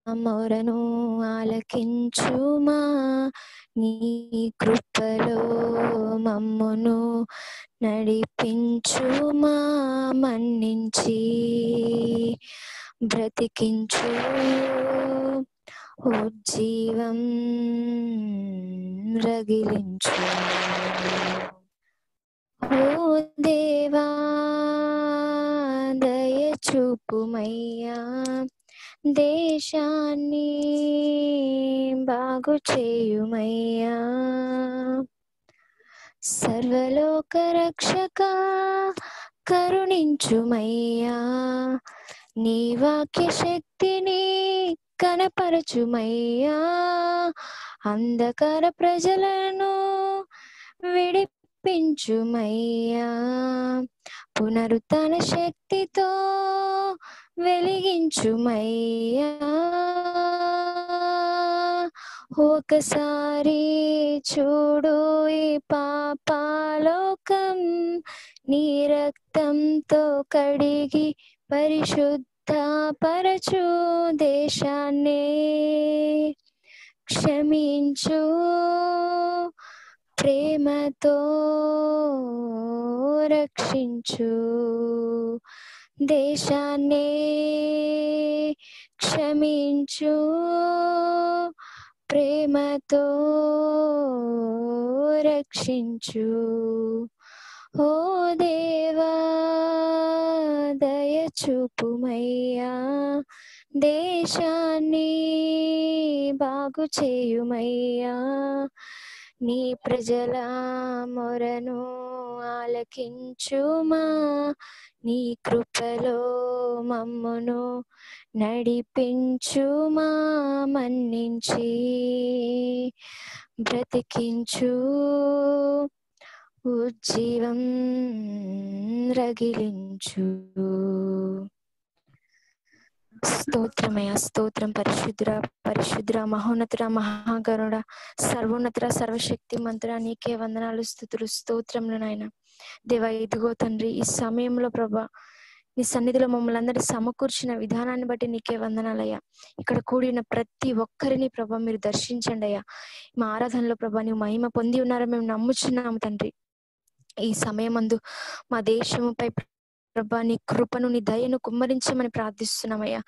మొరను ఆలకించుమా, నీ కృపలో మమ్మును నడిపించుమా, మన్నించి బ్రతికించు ఉజ్జీవం రగిలించు. ఓ దేవా దయ చూపుమయ్యా, దేశాన్ని బాగు చేయుమయ్యా. సర్వలోక రక్షక కరుణించుమయ్యా, నీ వాక్య శక్తిని కనపరచుమయ్యా. అంధకార ప్రజలను విడిపించుమయ్యా, పునరుత్థాన శక్తితో వెలిగించుమయ్యా. ఒకసారి చూడు ఈ పాపాలోకం, నీ రక్తంతో కడిగి పరిశుద్ధపరచు దేశాన్ని, క్షమించు ప్రేమతో రక్షించు దేశాన్ని, క్షమించు ప్రేమతో రక్షించు. ఓ దేవా దయ చూపుమయ్యా, దేశాన్ని బాగు చేయుమయ్యా. నీ ప్రజల మొరను ఆలకించుమా, నీ కృపలో మమ్మును నడిపించుమా, మన్నించి బ్రతికించు ఉజ్జీవం రగిలించు. స్తోత్రమయ స్తోత్రం. పరిశుద్ర పరిశుద్ర మహోన్నతుడ మహాగరుడ సర్వోన్నతుడ సర్వశక్తి మంతుడ, నీకే వందనాలు స్తుతులు స్తోత్రములు నాయన. దేవా ఇదిగో తండ్రి, ఈ సమయంలో ప్రభా నీ సన్నిధిలో మమ్మల్ని అందరినీ సమకూర్చిన విధానాన్ని బట్టి నీకే వందనాలయ్యా. ఇక్కడ కూడిన ప్రతి ఒక్కరిని ప్రభా మీరు దర్శించండి అయ్యా. మా ఆరాధనలో ప్రభా నీవు మహిమ పొంది ఉన్నారో మేము నమ్ముచున్నాము తండ్రి. ఈ సమయమందు మా దేశముపై ప్రభా నీ కృపను నీ దయను కుమ్మరించమని ప్రార్థిస్తున్నామయ్యా.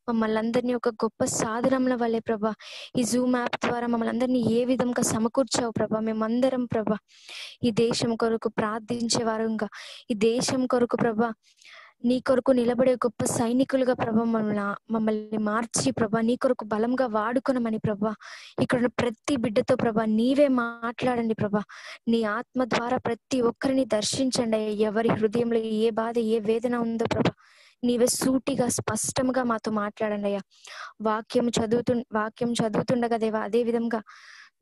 మమ్మల్ని అందరినీ ఒక గొప్ప సాధనముల వల్లే ప్రభా ఈ జూమ్ యాప్ ద్వారా మమ్మల్ని అందరినీ ఏ విధంగా సమకూర్చావు ప్రభా. మేమందరం ప్రభా ఈ దేశం కొరకు ప్రార్థించే వారంగా, ఈ దేశం కొరకు ప్రభా నీ కొరకు నిలబడే గొప్ప సైనికులుగా ప్రభా మమ్మల్ని మార్చి ప్రభా నీ కొరకు బలంగా వాడుకొనమని ప్రభా ఇక్కడ ప్రతి బిడ్డతో ప్రభా నీవే మాట్లాడండి ప్రభా. నీ ఆత్మ ద్వారా ప్రతి ఒక్కరిని దర్శించండి. ఎవరి హృదయంలో ఏ బాధ ఏ వేదన ఉందో ప్రభా నీవే సూటిగా స్పష్టంగా మాతో మాట్లాడండి అయ్యా. వాక్యం చదువుతుండగా దేవా, అదే విధంగా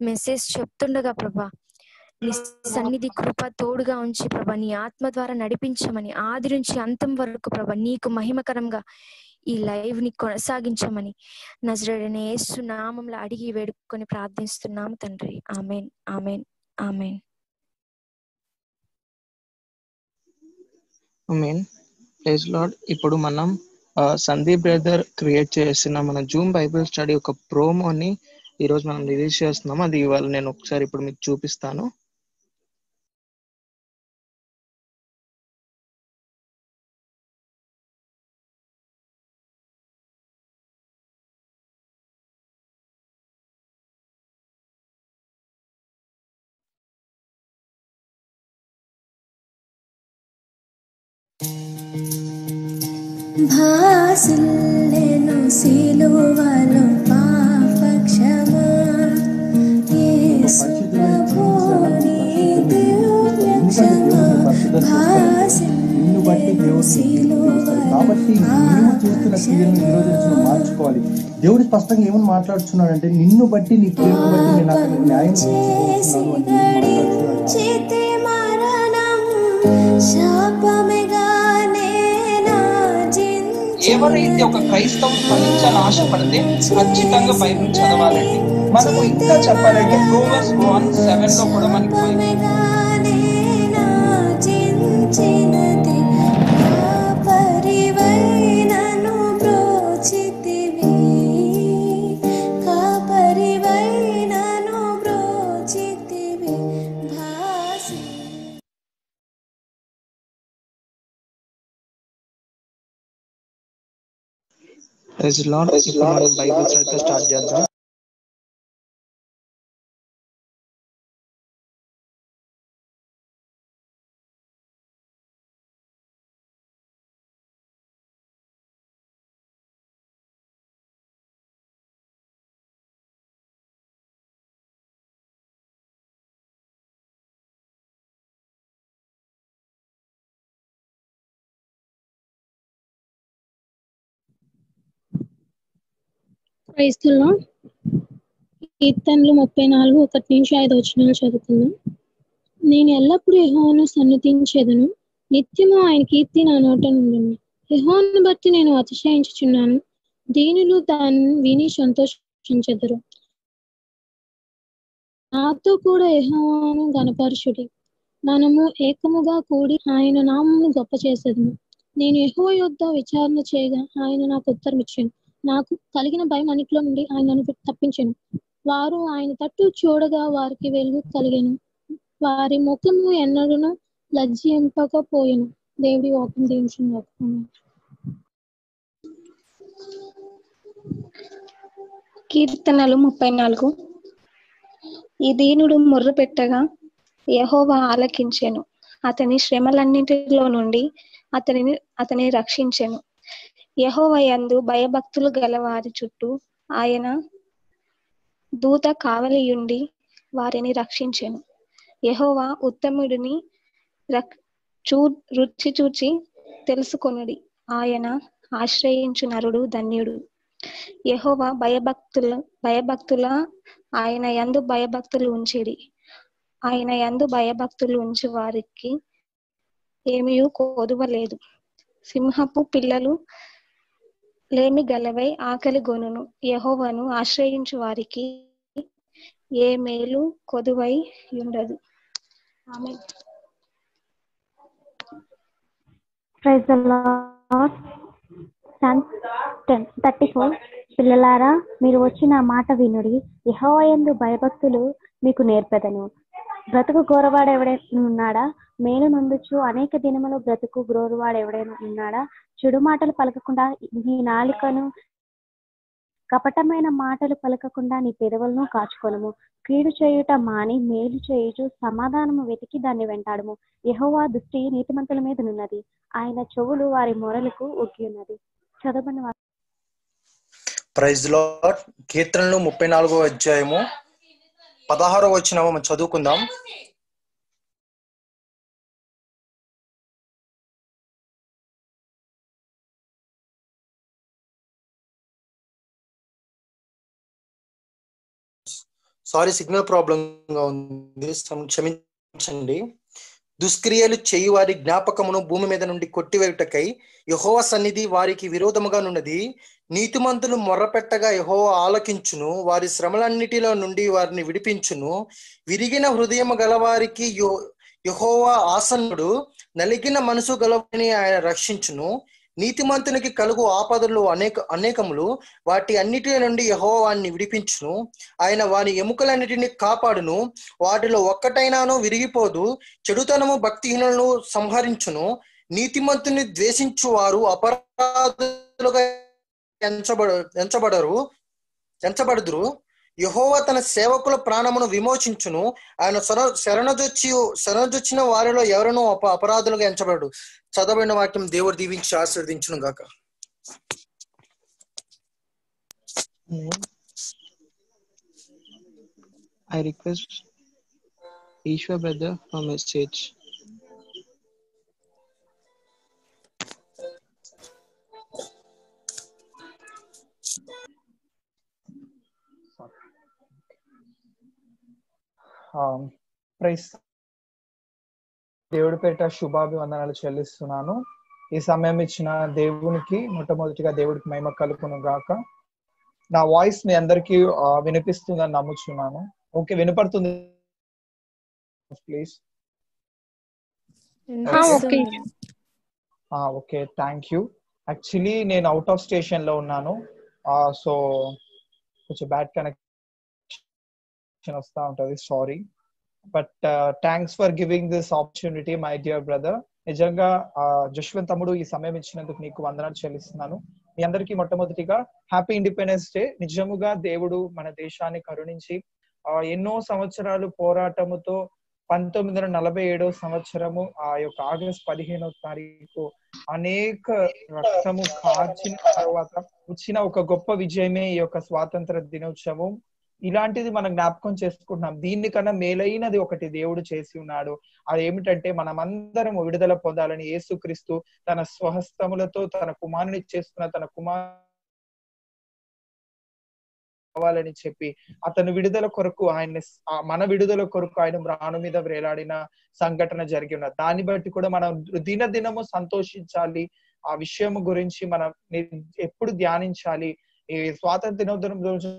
మెసేజ్ చెప్తుండగా ప్రభా నీ సన్నిధి కృప తోడుగా ఉంచి ప్రభా నీ ఆత్మ ద్వారా నడిపించమని, ఆది నుంచి అంతం వరకు ప్రభా నీకు మహిమకరంగా ఈ లైవ్ ని కొనసాగించమని నజరేయుడైన యేసు నామములో అడిగి వేడుకొని ప్రార్థిస్తున్నాము తండ్రి. Amen amen amen amen. Praise Lord. ఇప్పుడు మనం సందీప్ బ్రదర్ క్రియేట్ చేసిన మన జూమ్ బైబిల్ స్టడీ ఒక ప్రోమోని ఈరోజు మనం రిలీజ్ చేస్తున్నాము. అది ఇవాళ నేను ఒకసారి ఇప్పుడు మీకు చూపిస్తాను. భాసిల్లెను సిలువలో పాపక్షమా, యేసు ప్రభుని దివ్యక్షమా. భాసిల్లెను సిలువలో మార్చుకోవాలి. దేవుడు స్పష్టంగా ఏమని మాట్లాడుతున్నాడంటే, నిన్ను బట్టి నీ ప్రేమ బట్టి నేను అక్కడ న్యాయం చేతి మరణం శాపమేగా. ఎవరైతే ఒక క్రైస్తవం ఫలించాలని ఆశపడితే ఖచ్చితంగా బైబిల్ చదవాలండి. మనము ఇంకా చెప్పాలంటే Proverbs 1:7 లో కూడా మనకి పరివైనను ప్రోచి ప్రైజ్ లార్డ్. ఇప్పుడు మనం బైబిల్స్ అయితే స్టార్ట్ చేద్దాం. Praise the Lord. కీర్తనలు 34 1-5 చదువుకుందాం. నేను ఎల్లప్పుడూ యెహోవాను సన్నుతించెదను, నిత్యము ఆయన కీర్తి నా నోట నుండును. యెహోవాను బట్టి నేను అతిశయించుచున్నాను, దీనులు దాన్ని విని సంతోషించెదరు. నాతో కూడా యెహోవాను గణపరచుడి, మనము ఏకముగా కూడి ఆయన నామమును గొప్ప చేసేదము. నేను యెహోవా యొద్ద విచారణ చేయగా ఆయన నాకు ఉత్తరం ఇచ్చాను. నాకు కలిగిన భయం అన్నిటిలో నుండి ఆయన నన్ను తప్పించెను. వారు ఆయన తట్టు చూడగా వారికి వెలుగు కలిగెను, వారి ముఖము ఎన్నడూను లజ్జింపకపోయెను. దేవుడి వాక్యం దీవించును. కీర్తనలు 34. ఈ దీనుడు మొర్ర పెట్టగా యెహోవా ఆలకించెను, అతని శ్రమలన్నింటిలో నుండి అతని రక్షించెను. యెహోవా యందు భయభక్తులు గల వారి చుట్టూ ఆయన దూత కావలియుండి వారిని రక్షించెను. యెహోవా ఉత్తముడిని రుచి చూచి తెలుసుకొనుడి, ఆయన ఆశ్రయించు నరుడు ధన్యుడు. యెహోవా భయభక్తుల ఆయన యందు భయభక్తులు ఉంచిడి, ఆయన యందు భయభక్తులు ఉంచి వారికి ఏమీయూ కొదువలేదు. సింహపు పిల్లలు లేమి గలవై ఆకలి గొనును, యెహోవాను ఆశ్రయించు వారికి ఏ మేలు కొదువై ఉండదు. ఆమేన్. Praise the Lord. Psalm 34. పిల్లలారా, మీరు వచ్చిన మాట వినుడి, యెహోవా యందు భయభక్తులు మీకు నేర్పెదను. బ్రతుకు గోరవాడు ఎవడైనా ఉన్నాడా? మేలు నొందుచు అనేక దినములు బ్రతుకు గోరవాడు ఎవడైనా ఉన్నాడా? చెడు మాటలు పలకకుండా నీ నాలుకను, కపటమైన మాటలు పలకకుండా నీ పెదవులను కాచుకొనుము. కీడు చేయుట మాని మేలు చేయుచు సమాధానము వెతికి దాన్ని వెంటాడుము. యెహోవా దృష్టి నీతిమంతుల మీద నున్నది, ఆయన చెవులు వారి మొరలకు ఒగ్గి ఉన్నది. చదవని వారు. Praise the Lord. కీర్తనలు 34 16 చదువుకుందాం. సారీ, సిగ్నల్ ప్రాబ్లం గా ఉంది, క్షమించండి. దుష్క్రియలు చేయు వారి జ్ఞాపకమును భూమి మీద నుండి కొట్టివేయుటకై యెహోవా సన్నిధి వారికి విరోధముగా నున్నది. నీతిమంతులు మొర్రపెట్టగా యెహోవా ఆలకించును, వారి శ్రమలన్నిటిలో నుండి వారిని విడిపించును. విరిగిన హృదయము గలవారికి యెహోవా ఆసన్నుడు, నలిగిన మనసు గలవారిని ఆయన రక్షించును. నీతిమంతునికి కలుగు ఆపదలు అనేకములు, వాటి అన్నిటి నుండి యెహోవా వారిని విడిపించును. ఆయన వారి ఎముకలన్నిటిని కాపాడును, వాటిలో ఒక్కటైనాను విరిగిపోదు. చెడుతనము భక్తిహీనులను సంహరించును. నీతిమంతుని ద్వేషించు వారు అపరాధులుగా ఎంచబడుదురు. యెహోవా తన సేవకుల ప్రాణమును విమోచించును. ఆయన శరణజొచ్చిన వారిలో ఎవరనూ అపరాధులుగా ఎంచబడు. చదవబడిన వాక్యం దేవుడు దీవించి ఆశీర్వదించును గాక. I request Ishwa brother from his church. Price దేవుడి పేరిట శుభాభివందనాలు చెల్లిస్తున్నాను. ఈ సమయం ఇచ్చిన దేవునికి మొట్టమొదటిగా దేవుడికి మహిమ కలుగును గాక. నా వాయిస్ మీ అందరికి వినిపిస్తుందని నమ్ముచున్నాను. ఓకే, వినపడుతుంది please? Okay, thank you. Actually నేను అవుట్ ఆఫ్ స్టేషన్ లో ఉన్నాను, సో కొంచెం బ్యాడ్ కనెక్షన్ వస్తూ ఉంటుంది, sorry. But thanks for giving this opportunity my dear brother. నిజంగా జశ్వంత్ తమ్ముడు ఈ సమయం ఇచ్చినందుకు నీకు వందనాలు చెల్లిస్తున్నాను. మీ అందరికీ మొట్టమొదటిగా హ్యాపీ ఇండిపెండెన్స్ డే. నిజముగా దేవుడు మన దేశాన్ని కరుణించి ఎన్నో సంవత్సరాలు పోరాటముతో 1947 సంవత్సరము ఆ యొక్క ఆగస్ట్ 15వ తారీఖు అనేక రక్తము కార్చిన తర్వాత వచ్చిన ఒక గొప్ప విజయమే ఈ యొక్క స్వాతంత్ర దినోత్సవం. ఇలాంటిది మనం జ్ఞాపకం చేసుకుంటున్నాం. దీనికన్నా మేలైనది ఒకటి దేవుడు చేసి ఉన్నాడు. అదేమిటంటే మనమందరం విడుదల పొందాలని యేసుక్రీస్తు తన స్వహస్తములతో తన కుమారుని చేసుకున్న తన కావాలని చెప్పి అతను విడుదల కొరకు మన విడుదల కొరకు ఆయన ప్రాణం మీద వేలాడిన సంఘటన జరిగి ఉన్నది. దాన్ని బట్టి కూడా మనం దినదినము సంతోషించాలి. ఆ విషయం గురించి మనం ఎప్పుడు ధ్యానించాలి. ఈ స్వాతంత్ర దినోత్సవం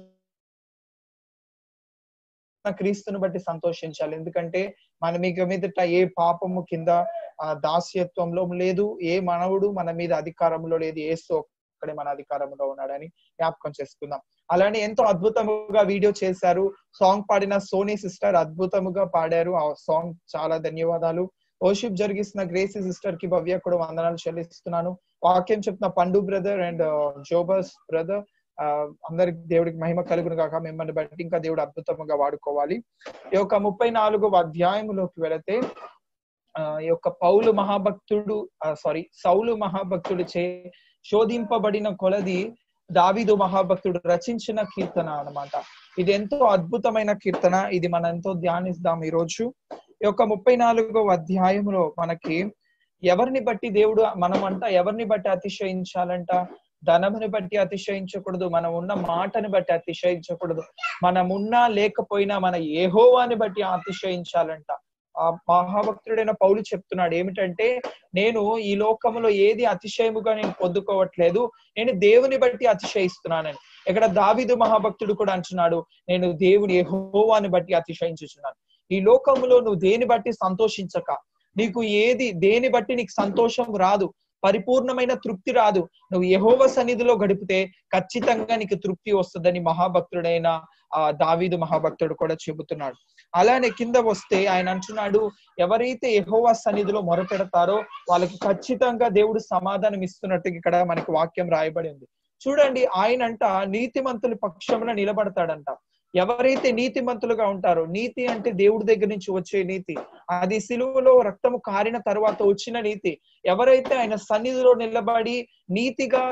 క్రీస్తుని బట్టి సంతోషించాలి. ఎందుకంటే మన మీదట ఏ పాపము కింద దాస్యత్వంలో లేదు, ఏ మనవుడు మన మీద అధికారంలో లేదు, యేసు ఒక్కడే మన అధికారంలో ఉన్నాడని జ్ఞాపకం చేసుకుందాం. అలానే ఎంతో అద్భుతముగా వీడియో చేశారు. సాంగ్ పాడిన సోనీ సిస్టర్ అద్భుతముగా పాడారు. ఆ సాంగ్ చాలా ధన్యవాదాలు. వర్షిప్ జరిగిస్తున్న గ్రేసీ సిస్టర్ కి భవ్య కూడా వందనాలు చెల్లిస్తున్నాను. వాక్యం చెప్తున్న పండు బ్రదర్ అండ్ జోబస్ బ్రదర్ అందరికి దేవుడికి మహిమ కలుగును గాక. మిమ్మల్ని బట్టి ఇంకా దేవుడు అద్భుతంగా వాడుకోవాలి. ఈ యొక్క 34వ అధ్యాయంలోకి వెళితే ఈ యొక్క సౌలు మహాభక్తుడు శోధింపబడిన కొలది దావీదు మహాభక్తుడు రచించిన కీర్తన అన్నమాట. ఇది ఎంతో అద్భుతమైన కీర్తన. ఇది మనం ఎంతో ధ్యానిస్తాం ఈ రోజు. ఈ యొక్క 34వ అధ్యాయంలో మనకి ఎవరిని బట్టి దేవుడు ఎవరిని బట్టి అతిశయించాలంట? ధనముని బట్టి అతిశయించకూడదు, మనం ఉన్న మాటని బట్టి అతిశయించకూడదు, మనం ఉన్నా లేకపోయినా మన యెహోవాని బట్టి అతిశయించాలంట. ఆ మహాభక్తుడైన పౌలు చెప్తున్నాడు ఏమిటంటే, నేను ఈ లోకములో ఏది అతిశయముగా నేను పొందుకోవట్లేదు, నేను దేవుని బట్టి అతిశయిస్తున్నానని. ఇక్కడ దావీదు మహాభక్తుడు కూడా అంటున్నాడు, నేను దేవుని యెహోవాని బట్టి అతిశయించుచున్నాను. ఈ లోకములో నువ్వు దేని బట్టి సంతోషించక, నీకు దేని బట్టి నీకు సంతోషం రాదు, పరిపూర్ణమైన తృప్తి రాదు. నువ్వు యెహోవా సన్నిధిలో గడిపితే ఖచ్చితంగా నీకు తృప్తి వస్తుందని మహాభక్తుడైన దావీదు మహాభక్తుడు కూడా చెబుతున్నాడు. అలానే కింద వస్తే ఆయన అంటున్నాడు, ఎవరైతే యెహోవా సన్నిధిలో మొరపెడతారో వాళ్ళకి ఖచ్చితంగా దేవుడు సమాధానం ఇస్తున్నట్టు ఇక్కడ మనకి వాక్యం రాయబడి ఉంది. చూడండి, ఆయనంట నీతిమంతుల పక్షమున నిలబడతాడంట. ఎవరైతే నీతిమంతులుగా ఉంటారో, నీతి అంటే దేవుడి దగ్గర నుంచి వచ్చే నీతి, అది సిలువలో రక్తము కారిన తర్వాత వచ్చిన నీతి. ఎవరైతే ఆయన సన్నిధిలో నిలబడి నీతిగా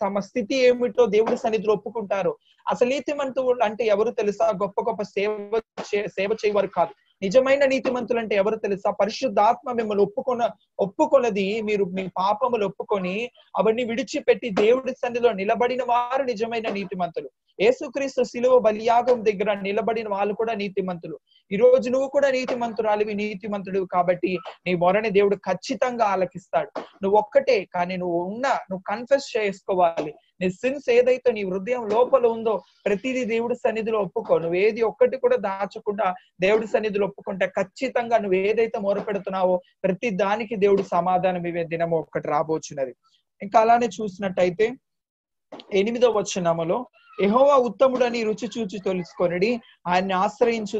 తమ స్థితి ఏమిటో దేవుడి సన్నిధిలో ఒప్పుకుంటారో, అసలు నీతిమంతులు అంటే ఎవరు తెలుసా? గొప్ప గొప్ప సేవ చేయవారు కాదు. నిజమైన నీతిమంతులు అంటే ఎవరు తెలుసా? పరిశుద్ధాత్మ మిమ్మల్ని ఒప్పుకొన్నది మీరు మీ పాపములు ఒప్పుకొని అవన్నీ విడిచిపెట్టి దేవుడి సన్నిధిలో నిలబడిన వారు నిజమైన నీతిమంతులు. యేసుక్రీస్తు శిలువ బలియాగం దగ్గర నిలబడిన వాళ్ళు కూడా నీతిమంతులు. ఈ రోజు నువ్వు కూడా నీతిమంతురాలివి, నీతిమంతుడు కాబట్టి నీ మొరని దేవుడు ఖచ్చితంగా ఆలకిస్తాడు. నువ్వు ఒక్కటే కానీ నువ్వు కన్ఫెస్ చేసుకోవాలి. నీ సిన్స్ ఏదైతే నీ హృదయం లోపల ఉందో ప్రతిదీ దేవుడి సన్నిధిలో ఒప్పుకో. నువ్వు ఏది ఒక్కటి కూడా దాచకుండా దేవుడి సన్నిధిలో ఒప్పుకుంటే ఖచ్చితంగా నువ్వు ఏదైతే మొరపెడుతున్నావో ప్రతి దానికి దేవుడు సమాధానం ఇవే దినము ఒక్కటి రాబోచున్నది. ఇంకా అలానే చూసినట్టయితే 8వ వచనములో, యెహోవా ఉత్తముడని రుచి చూచి తెలుసుకొనిడి, ఆయన్ని ఆశ్రయించు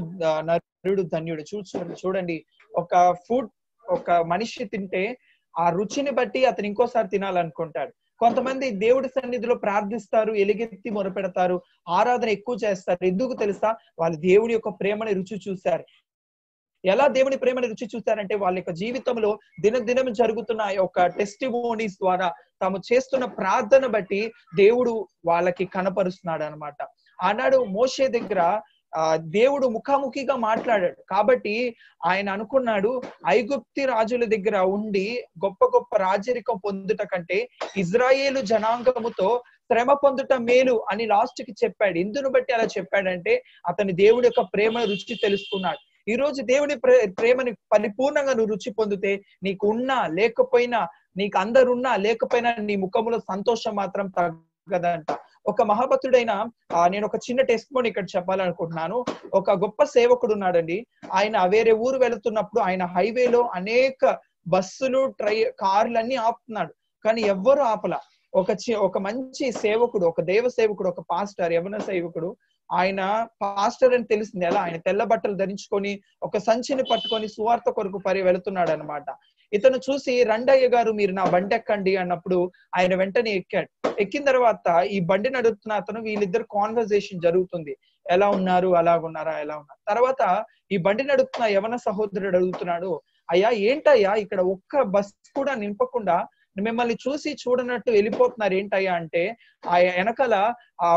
నరుడు ధన్యుడు. చూడండి, ఒక మనిషి తింటే ఆ రుచిని బట్టి అతను ఇంకోసారి తినాలనుకుంటాడు. కొంతమంది దేవుడి సన్నిధిలో ప్రార్థిస్తారు, ఎలుగెత్తి మొరపెడతారు, ఆరాధన ఎక్కువ చేస్తారు. ఎందుకు తెలుసా? వాళ్ళు దేవుడి యొక్క ప్రేమని రుచి చూశారు. ఎలా దేవుని ప్రేమని రుచి చూశారంటే వాళ్ళ యొక్క జీవితంలో దినదినం జరుగుతున్న యొక్క టెస్టిమోనీస్ ద్వారా తాము చేస్తున్న ప్రార్థన బట్టి దేవుడు వాళ్ళకి కనపరుస్తున్నాడు అనమాట. ఆనాడు మోషే దగ్గర దేవుడు ముఖాముఖిగా మాట్లాడాడు కాబట్టి ఆయన అనుకున్నాడు, ఐగుప్తి రాజుల దగ్గర ఉండి గొప్ప గొప్ప రాజరికం పొందుట కంటే ఇజ్రాయేలు జనాంగముతో శ్రమ పొందుట మేలు అని లాస్ట్ కి చెప్పాడు. ఎందును బట్టి అలా చెప్పాడంటే అతని దేవుడి యొక్క ప్రేమను రుచి తెలుసుకున్నాడు. ఈ రోజు దేవుని ప్రేమని పరిపూర్ణంగా నువ్వు రుచి పొందితే నీకు ఉన్నా లేకపోయినా, నీకు అందరున్నా లేకపోయినా నీ ముఖంలో సంతోషం మాత్రం తగ్గదంట. ఒక మహాభక్తుడైన నేను ఒక చిన్న టెస్టిమోనీ ఇక్కడ చెప్పాలనుకుంటున్నాను. ఒక గొప్ప సేవకుడు ఉన్నాడండి. ఆయన వేరే ఊరు వెళుతున్నప్పుడు ఆయన హైవేలో అనేక బస్సులు కార్లన్నీ ఆపుతున్నాడు, కానీ ఎవ్వరు ఆపల. ఒక మంచి సేవకుడు, ఒక దేవ సేవకుడు, ఒక పాస్టర్, యవన సేవకుడు ఆయన పాస్టర్ అని తెలిసింది ఎలా? ఆయన తెల్ల బట్టలు ధరించుకొని ఒక సంచిని పట్టుకొని సువార్త కొరకు వెళుతున్నాడు అనమాట. ఇతను చూసి రండయ్య గారు మీరు నా బండి ఎక్కండి అన్నప్పుడు ఆయన వెంటనే ఎక్కాడు. ఎక్కిన తర్వాత ఈ బండి నడుపుతున్న అతను వీళ్ళిద్దరు కాన్వర్సేషన్ జరుగుతుంది. ఎలా ఉన్నారు, అలాగున్నారా, ఎలా ఉన్నారు. తర్వాత ఈ బండి నడుపుతున్న యవన సహోదరుడు అడుగుతున్నాడు, అయ్యా ఏంటయ్యా ఇక్కడ ఒక్క బస్ కూడా నింపకుండా మిమ్మల్ని చూసి చూడనట్టు వెళ్ళిపోతున్నారు ఏంటయ్యా అంటే, ఆ వెనకాల ఆ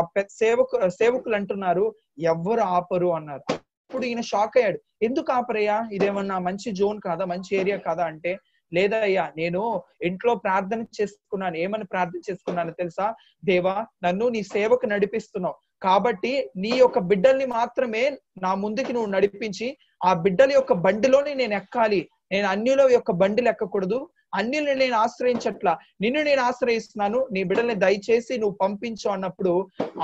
సేవకులు అంటున్నారు ఎవ్వరు ఆపరు అన్నారు. అప్పుడు ఈయన షాక్ అయ్యాడు. ఎందుకు ఆపరయ్యా, ఇదేమన్నా మంచి జోన్ కాదా, మంచి ఏరియా కాదా అంటే, లేదయ్యా నేను ఇంట్లో ప్రార్థన చేసుకున్నాను. ఏమని ప్రార్థన చేసుకున్నాను తెలుసా? దేవా నన్ను నీ సేవకు నడిపిస్తున్నావు కాబట్టి నీ యొక్క బిడ్డల్ని మాత్రమే నా ముందుకి నువ్వు నడిపించి ఆ బిడ్డల యొక్క బండిలోనే నేను ఎక్కాలి. నేను అన్యుల యొక్క బండిలు ఎక్కకూడదు. అన్యుల్ని నేను ఆశ్రయించట్లా, నిన్ను నేను ఆశ్రయిస్తున్నాను. నీ బిడ్డల్ని దయచేసి నువ్వు పంపించు అన్నప్పుడు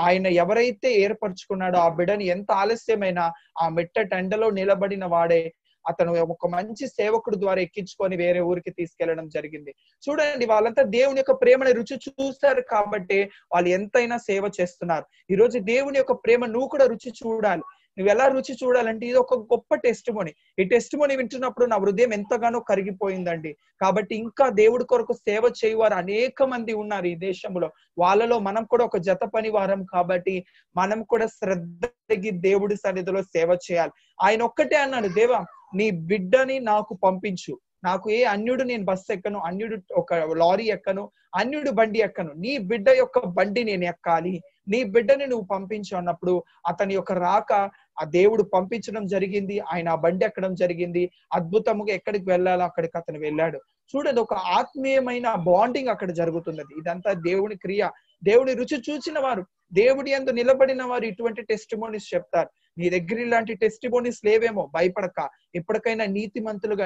ఆయన ఎవరైతే ఏర్పరచుకున్నాడో ఆ బిడ్డని ఎంత ఆలస్యమైనా ఆ మెట్టటి ఎండలో నిలబడిన వాడే అతను ఒక మంచి సేవకుడు ద్వారా ఎక్కించుకొని వేరే ఊరికి తీసుకెళ్లడం జరిగింది. చూడండి, వాళ్ళంతా దేవుని యొక్క ప్రేమని రుచి చూస్తారు కాబట్టి వాళ్ళు ఎంతైనా సేవ చేస్తున్నారు. ఈ రోజు దేవుని యొక్క ప్రేమ నువ్వు కూడా రుచి చూడాలి. నువ్వు ఎలా రుచి చూడాలంటే ఇది ఒక గొప్ప టెస్టిమోనీ. ఈ టెస్టిమోనీ వింటున్నప్పుడు నా హృదయం ఎంతగానో కరిగిపోయిందండి. కాబట్టి ఇంకా దేవుడి కొరకు సేవ చేయవారు అనేక మంది ఉన్నారు ఈ దేశంలో. వాళ్ళలో మనం కూడా ఒక జత పని వారం కాబట్టి మనం కూడా శ్రద్ధకి దేవుడి సన్నిధిలో సేవ చేయాలి. ఆయన ఒక్కటే అన్నాడు, దేవా నీ బిడ్డని నాకు పంపించు. నాకు ఏ అన్యుడు నేను బస్సు ఎక్కను, అన్యుడు ఒక లారీ ఎక్కను, అన్యుడు బండి ఎక్కను. నీ బిడ్డ యొక్క బండి నేను ఎక్కాలి, నీ బిడ్డని నువ్వు పంపించు అన్నప్పుడు అతని యొక్క రాక ఆ దేవుడు పంపించడం జరిగింది. ఆయన ఆ బండి ఎక్కడం జరిగింది. అద్భుతముగా ఎక్కడికి వెళ్ళాలో అక్కడికి అతను వెళ్ళాడు. చూడండి, ఒక ఆత్మీయమైన బాండింగ్ అక్కడ జరుగుతున్నది. ఇదంతా దేవుని క్రియ. దేవుని రుచి చూచిన వారు, దేవుడి యందు నిలబడిన వారు ఇటువంటి టెస్టిమోనీస్ చెప్తారు. నీ దగ్గర ఇలాంటి టెస్టిమోనీస్ లేవేమో, భయపడక ఎప్పటికైనా నీతిమంతులుగా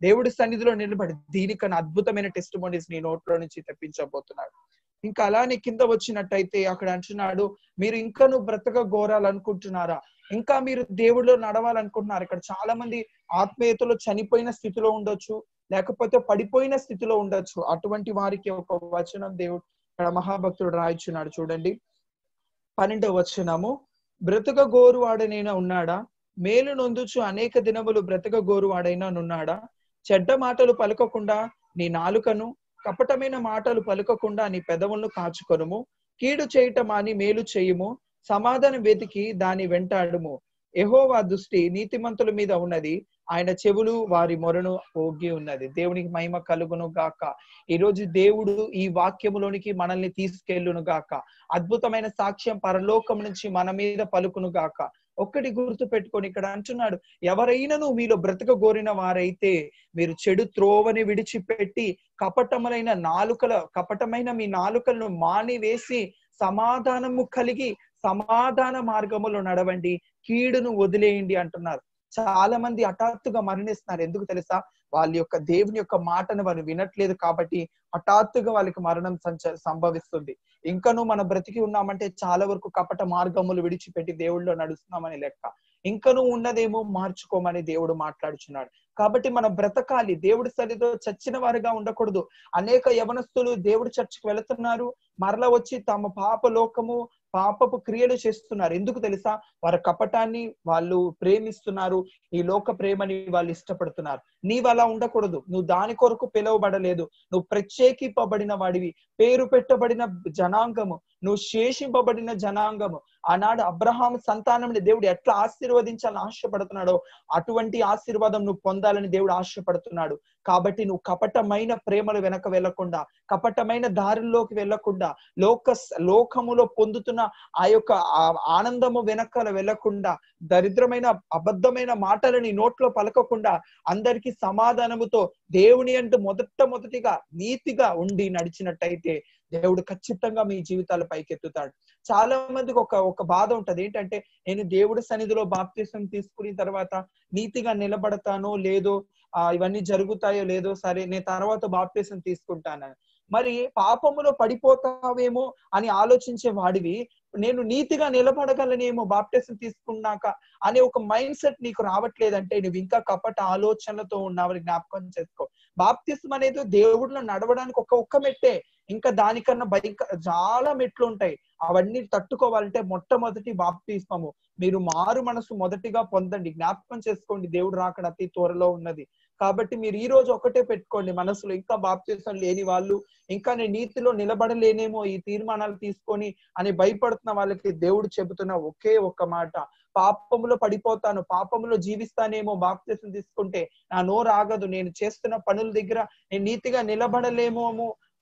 దేవుడి సన్నిధిలో నిలబడి దీనికన్నా అద్భుతమైన టెస్టిమోనీస్ నీ నోట్లో నుంచి తెప్పించబోతున్నాడు. ఇంకా అలానే కింద వచ్చినట్టయితే అక్కడ అంటున్నాడు, మీరు ఇంకను బ్రతక గోరాలనుకుంటున్నారా, ఇంకా మీరు దేవుడిలో నడవాలనుకుంటున్నారు. ఇక్కడ చాలా మంది ఆత్మీయతలో చనిపోయిన స్థితిలో ఉండొచ్చు, లేకపోతే పడిపోయిన స్థితిలో ఉండొచ్చు. అటువంటి వారికి ఒక వచనం దేవుడు ఇక్కడ మహాభక్తుడు రాయిచున్నాడు. చూడండి 12వ వచనము, బ్రతక గోరువాడనైనా ఉన్నాడా, మేలు నొందుచు అనేక దినములు బ్రతక గోరువాడైనా నున్నాడా, చెడ్డ మాటలు పలకకుండా నీ నాలుకను, కపటమైన మాటలు పలకకుండా నీ పెదవులను కాచుకొనుము, కీడు చేయటం అని మేలు చేయుము, సమాధానం వెతికి దాని వెంటాడుము. యెహోవా దృష్టి నీతిమంతుల మీద ఉన్నది, ఆయన చెవులు వారి మొరను ఓగి ఉన్నది. దేవునికి మహిమ కలుగును గాక. ఈ రోజు దేవుడు ఈ వాక్యములోనికి మనల్ని తీసుకెళ్ళును గాక. అద్భుతమైన సాక్ష్యం పరలోకం నుంచి మన మీద పలుకును గాక. ఒక్కటి గుర్తు పెట్టుకొని ఇక్కడ అంటున్నాడు, ఎవరైనాను మీలో బ్రతక గోరిన వారైతే మీరు చెడు త్రోవని విడిచిపెట్టి కపటమైన మీ నాలుకలను మానివేసి సమాధానము కలిగి సమాధాన మార్గములో నడవండి, కీడును వదిలేయండి అంటున్నారు. చాలా మంది హఠాత్తుగా మరణిస్తున్నారు. ఎందుకు తెలుసా? వాళ్ళ యొక్క దేవుని యొక్క మాటను వారు వినట్లేదు కాబట్టి హఠాత్తుగా వాళ్ళకి మరణం సంభవిస్తుంది. ఇంకనూ మనం బ్రతికి ఉన్నామంటే చాలా వరకు కపట మార్గములు విడిచిపెట్టి దేవుళ్ళలో నడుస్తున్నామని లెక్క. ఇంకనూ ఉన్నదేమో మార్చుకోమని దేవుడు మాట్లాడుచున్నాడు. కాబట్టి మనం బ్రతకాలి, దేవుడి సన్నిధిలో చచ్చిన వారిగా ఉండకూడదు. అనేక యవనస్తులు దేవుడి చర్చికి వెళుతున్నారు, మరలా వచ్చి తమ పాపపు క్రియలు చేస్తున్నారు. ఎందుకు తెలుసా? వారి కపటాన్ని వాళ్ళు ప్రేమిస్తున్నారు, ఈ లోక ప్రేమని వాళ్ళు ఇష్టపడుతున్నారు. నీవు అలా ఉండకూడదు. నువ్వు దాని కొరకు పిలువబడలేదు. నువ్వు ప్రత్యేకింపబడిన వాడివి, పేరు పెట్టబడిన జనాంగము, నువ్వు శేషింపబడిన జనాంగము. ఆనాడు అబ్రహాము సంతానంని దేవుడు ఎట్లా ఆశీర్వదించాలని ఆశపడుతున్నాడో అటువంటి ఆశీర్వాదం నువ్వు పొందాలని దేవుడు ఆశపడుతున్నాడు. కాబట్టి నువ్వు కపటమైన ప్రేమలు వెనక వెళ్లకుండా, కపటమైన దారుల్లోకి వెళ్లకుండా, లోకములో పొందుతున్న ఆ యొక్క ఆనందము వెనకాల వెళ్లకుండా, దరిద్రమైన అబద్ధమైన మాటలని నోట్లో పలకకుండా, అందరికీ సమాధానముతో దేవుని అంటూ మొదటిగా నీతిగా ఉండి నడిచినట్టయితే దేవుడు ఖచ్చితంగా మీ జీవితాల పైకెత్తుతాడు. చాలా మందికి ఒక బాధ ఉంటది. ఏంటంటే, నేను దేవుడి సన్నిధిలో బాప్తిసం తీసుకున్న తర్వాత నీతిగా నిలబడతానో లేదో, ఇవన్నీ జరుగుతాయో లేదో, సరే నేను తర్వాత బాప్తిసం తీసుకుంటానని. మరి పాపములో పడిపోతావేమో అని ఆలోచించే వాడివి నేను నీతిగా నిలబడగలనేమో బాప్టిజం తీసుకున్నాక అనే ఒక మైండ్ సెట్ నీకు రావట్లేదంటే నువ్వు ఇంకా కపట ఆలోచనలతో ఉన్నావని జ్ఞాపకం చేసుకో. బాప్తిస్మం అనేది దేవుడిలో నడవడానికి ఒక్క మెట్టే, ఇంకా దానికన్నా చాలా మెట్లు ఉంటాయి. అవన్నీ తట్టుకోవాలంటే మొట్టమొదటి బాప్తిస్మము. మీరు మారు మనసు మొదటిగా పొందండి. జ్ఞాపకం చేసుకోండి, దేవుడు రాకడ అతి త్వరలో ఉన్నది. కాబట్టి మీరు ఈ రోజు ఒకటే పెట్టుకోండి మనసులో, ఇంకా బాప్తిస్మం లేని వాళ్ళు, ఇంకా నేను నీతిలో నిలబడలేనేమో ఈ తీర్మానాలు తీసుకొని అని భయపడుతున్న వాళ్ళకి దేవుడు చెబుతున్న ఒకే ఒక్క మాట, పాపములో పడిపోతాను, పాపములో జీవిస్తానేమో బాప్తిస్మం తీసుకుంటే, నా నోరు ఆగదు, నేను చేస్తున్న పనుల దగ్గర నేను నీతిగా నిలబడలేమో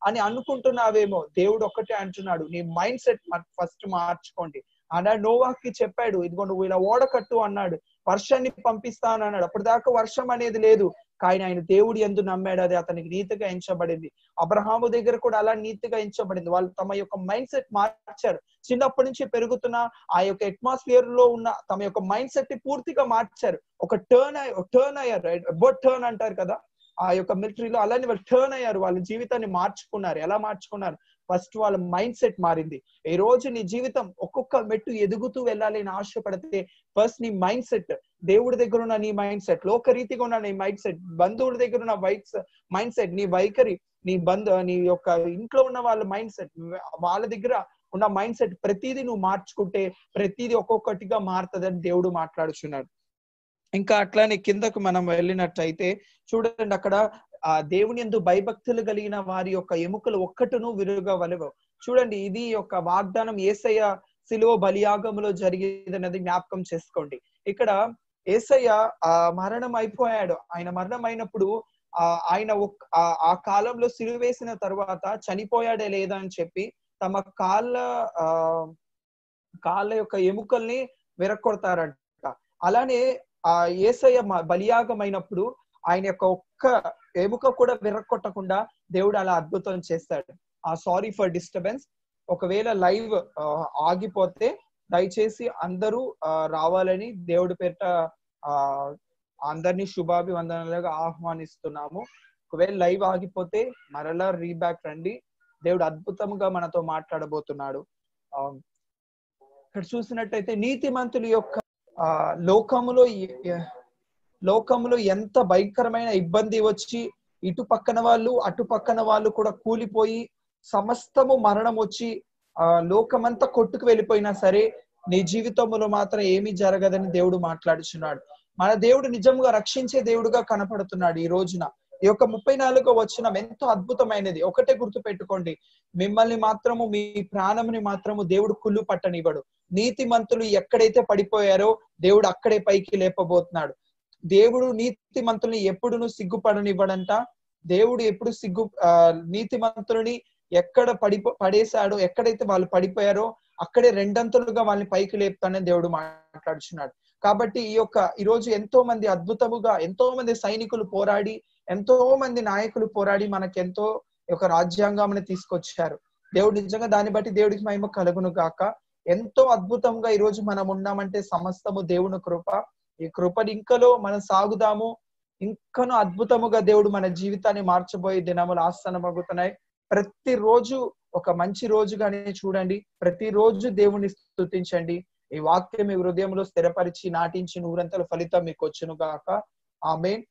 అని అనుకుంటున్నావేమో. దేవుడు ఒక్కటే అంటున్నాడు, నీ మైండ్ సెట్ ఫస్ట్ మార్చుకోండి. అన్నాడు నోవాకి చెప్పాడు, ఇదిగో నువ్వు ఇలా ఓడకట్టు అన్నాడు, వర్షాన్ని పంపిస్తాను అన్నాడు. అప్పటిదాకా వర్షం అనేది లేదు, కానీ ఆయన దేవుడు యందు నమ్మాడు, అది అతనికి నీతిగా ఎంచబడింది. అబ్రహాము దగ్గర కూడా అలా నీతిగా ఎంచబడింది. వాళ్ళు తమ యొక్క మైండ్ సెట్ మార్చారు. చిన్నప్పటి నుంచి పెరుగుతున్న ఆ యొక్క అట్మాస్ఫియర్ లో ఉన్న తమ యొక్క మైండ్ సెట్ ని పూర్తిగా మార్చారు. ఒక టర్న్ అయ్యారు, అబౌట్ టర్న్ అంటారు కదా ఆ యొక్క మిలిటరీలో, అలానే వాళ్ళు టర్న్ అయ్యారు, వాళ్ళ జీవితాన్ని మార్చుకున్నారు. ఎలా మార్చుకున్నారు? ఫస్ట్ వాళ్ళ మైండ్ సెట్ మారింది. ఈ రోజు నీ జీవితం ఒక్కొక్క మెట్టు ఎదుగుతూ వెళ్ళాలి అని ఆశపడితే ఫస్ట్ నీ మైండ్ సెట్, దేవుడి దగ్గర ఉన్న నీ మైండ్ సెట్, లోకరీతిగా ఉన్న నీ మైండ్ సెట్, బంధువుల దగ్గర ఉన్న మైండ్ సెట్, నీ వైఖరి, నీ యొక్క ఇంట్లో ఉన్న వాళ్ళ మైండ్ సెట్, వాళ్ళ దగ్గర ఉన్న మైండ్ సెట్, ప్రతిదీ నువ్వు మార్చుకుంటే ప్రతిదీ ఒక్కొక్కటిగా మారుతుందని దేవుడు మాట్లాడుచున్నాడు. ఇంకా అట్లానే కిందకు మనం వెళ్ళినట్టయితే చూడండి, అక్కడ ఆ దేవుని యందు భయభక్తులు కలిగిన వారి యొక్క ఎముకలు ఒక్కటును విరుగవలెవు. చూడండి, ఇది యొక్క వాగ్దానం యేసయ్య శిలువ బలియాగములో జరిగేదన్నది జ్ఞాపకం చేసుకోండి. ఇక్కడ యేసయ్య మరణం అయిపోయాడు. ఆయన మరణం అయినప్పుడు ఆయన ఆ కాలంలో సిలువ వేసిన తర్వాత చనిపోయాడే లేదా అని చెప్పి తమ కాళ్ళ యొక్క ఎముకల్ని విరక్కొడతారంట. అలానే ఆ యేసయ్య బలియాగమైనప్పుడు ఆయన యొక్క ఒక్క ఎముక కూడా విరక్కొట్టకుండా దేవుడు అలా అద్భుతం చేస్తాడు. Sorry for disturbance. ఒకవేళ లైవ్ ఆగిపోతే దయచేసి అందరూ రావాలని దేవుడి పేరిట అందరినీ శుభాభివందనలుగా ఆహ్వానిస్తున్నాము. ఒకవేళ లైవ్ ఆగిపోతే మరలా రీబ్యాక్ రండి, దేవుడు అద్భుతంగా మనతో మాట్లాడబోతున్నాడు. ఇక్కడ చూసినట్టయితే నీతిమంతుల యొక్క లోకములో ఎంత భయంకరమైన ఇబ్బంది వచ్చి ఇటు పక్కన వాళ్ళు అటు పక్కన వాళ్ళు కూడా కూలిపోయి సమస్తము మరణం వచ్చి లోకమంతా కొట్టుకు వెళ్ళిపోయినా సరే నీ జీవితంలో మాత్రం ఏమీ జరగదని దేవుడు మాట్లాడుచున్నాడు. మన దేవుడు నిజంగా రక్షించే దేవుడుగా కనపడుతున్నాడు. ఈ రోజున ఈ యొక్క 34వ వచనం ఎంతో అద్భుతమైనది. ఒకటే గుర్తు పెట్టుకోండి, మిమ్మల్ని మాత్రము, మీ ప్రాణంని మాత్రము దేవుడు కుళ్ళు పట్టనివ్వడు. నీతిమంతులు ఎక్కడైతే పడిపోయారో దేవుడు అక్కడే పైకి లేపబోతున్నాడు. దేవుడు నీతిమంతుల్ని ఎప్పుడును సిగ్గుపడనివ్వడంట. దేవుడు ఎప్పుడు నీతిమంతులని ఎక్కడ పడేశాడో, ఎక్కడైతే వాళ్ళు పడిపోయారో అక్కడే రెండంతలుగా వాళ్ళని పైకి లేపుతానని దేవుడు మాట్లాడుచున్నాడు. కాబట్టి ఈ రోజు ఎంతో మంది అద్భుతముగా, ఎంతో మంది సైనికులు పోరాడి, ఎంతో మంది నాయకులు పోరాడి మనకెంతో ఒక రాజ్యాంగాన్ని తీసుకొచ్చారు. దేవుడు నిజంగా దాన్ని బట్టి దేవుడికి మహిమ కలుగును గాక. ఎంతో అద్భుతంగా ఈ రోజు మనం ఉన్నామంటే సమస్తము దేవుని కృప. ఈ కృపని ఇంకలో మనం సాగుదాము. ఇంకనూ అద్భుతముగా దేవుడు మన జీవితాన్ని మార్చబోయే దినములు ఆసన్నమవుతున్నాయి. ప్రతిరోజు ఒక మంచి రోజుగానే చూడండి. ప్రతిరోజు దేవుని స్తుతించండి. ఈ వాక్యం మీ హృదయంలో స్థిరపరిచి నాటించి 100 ఫలితం మీకు వచ్చును గాక. ఆమేన్.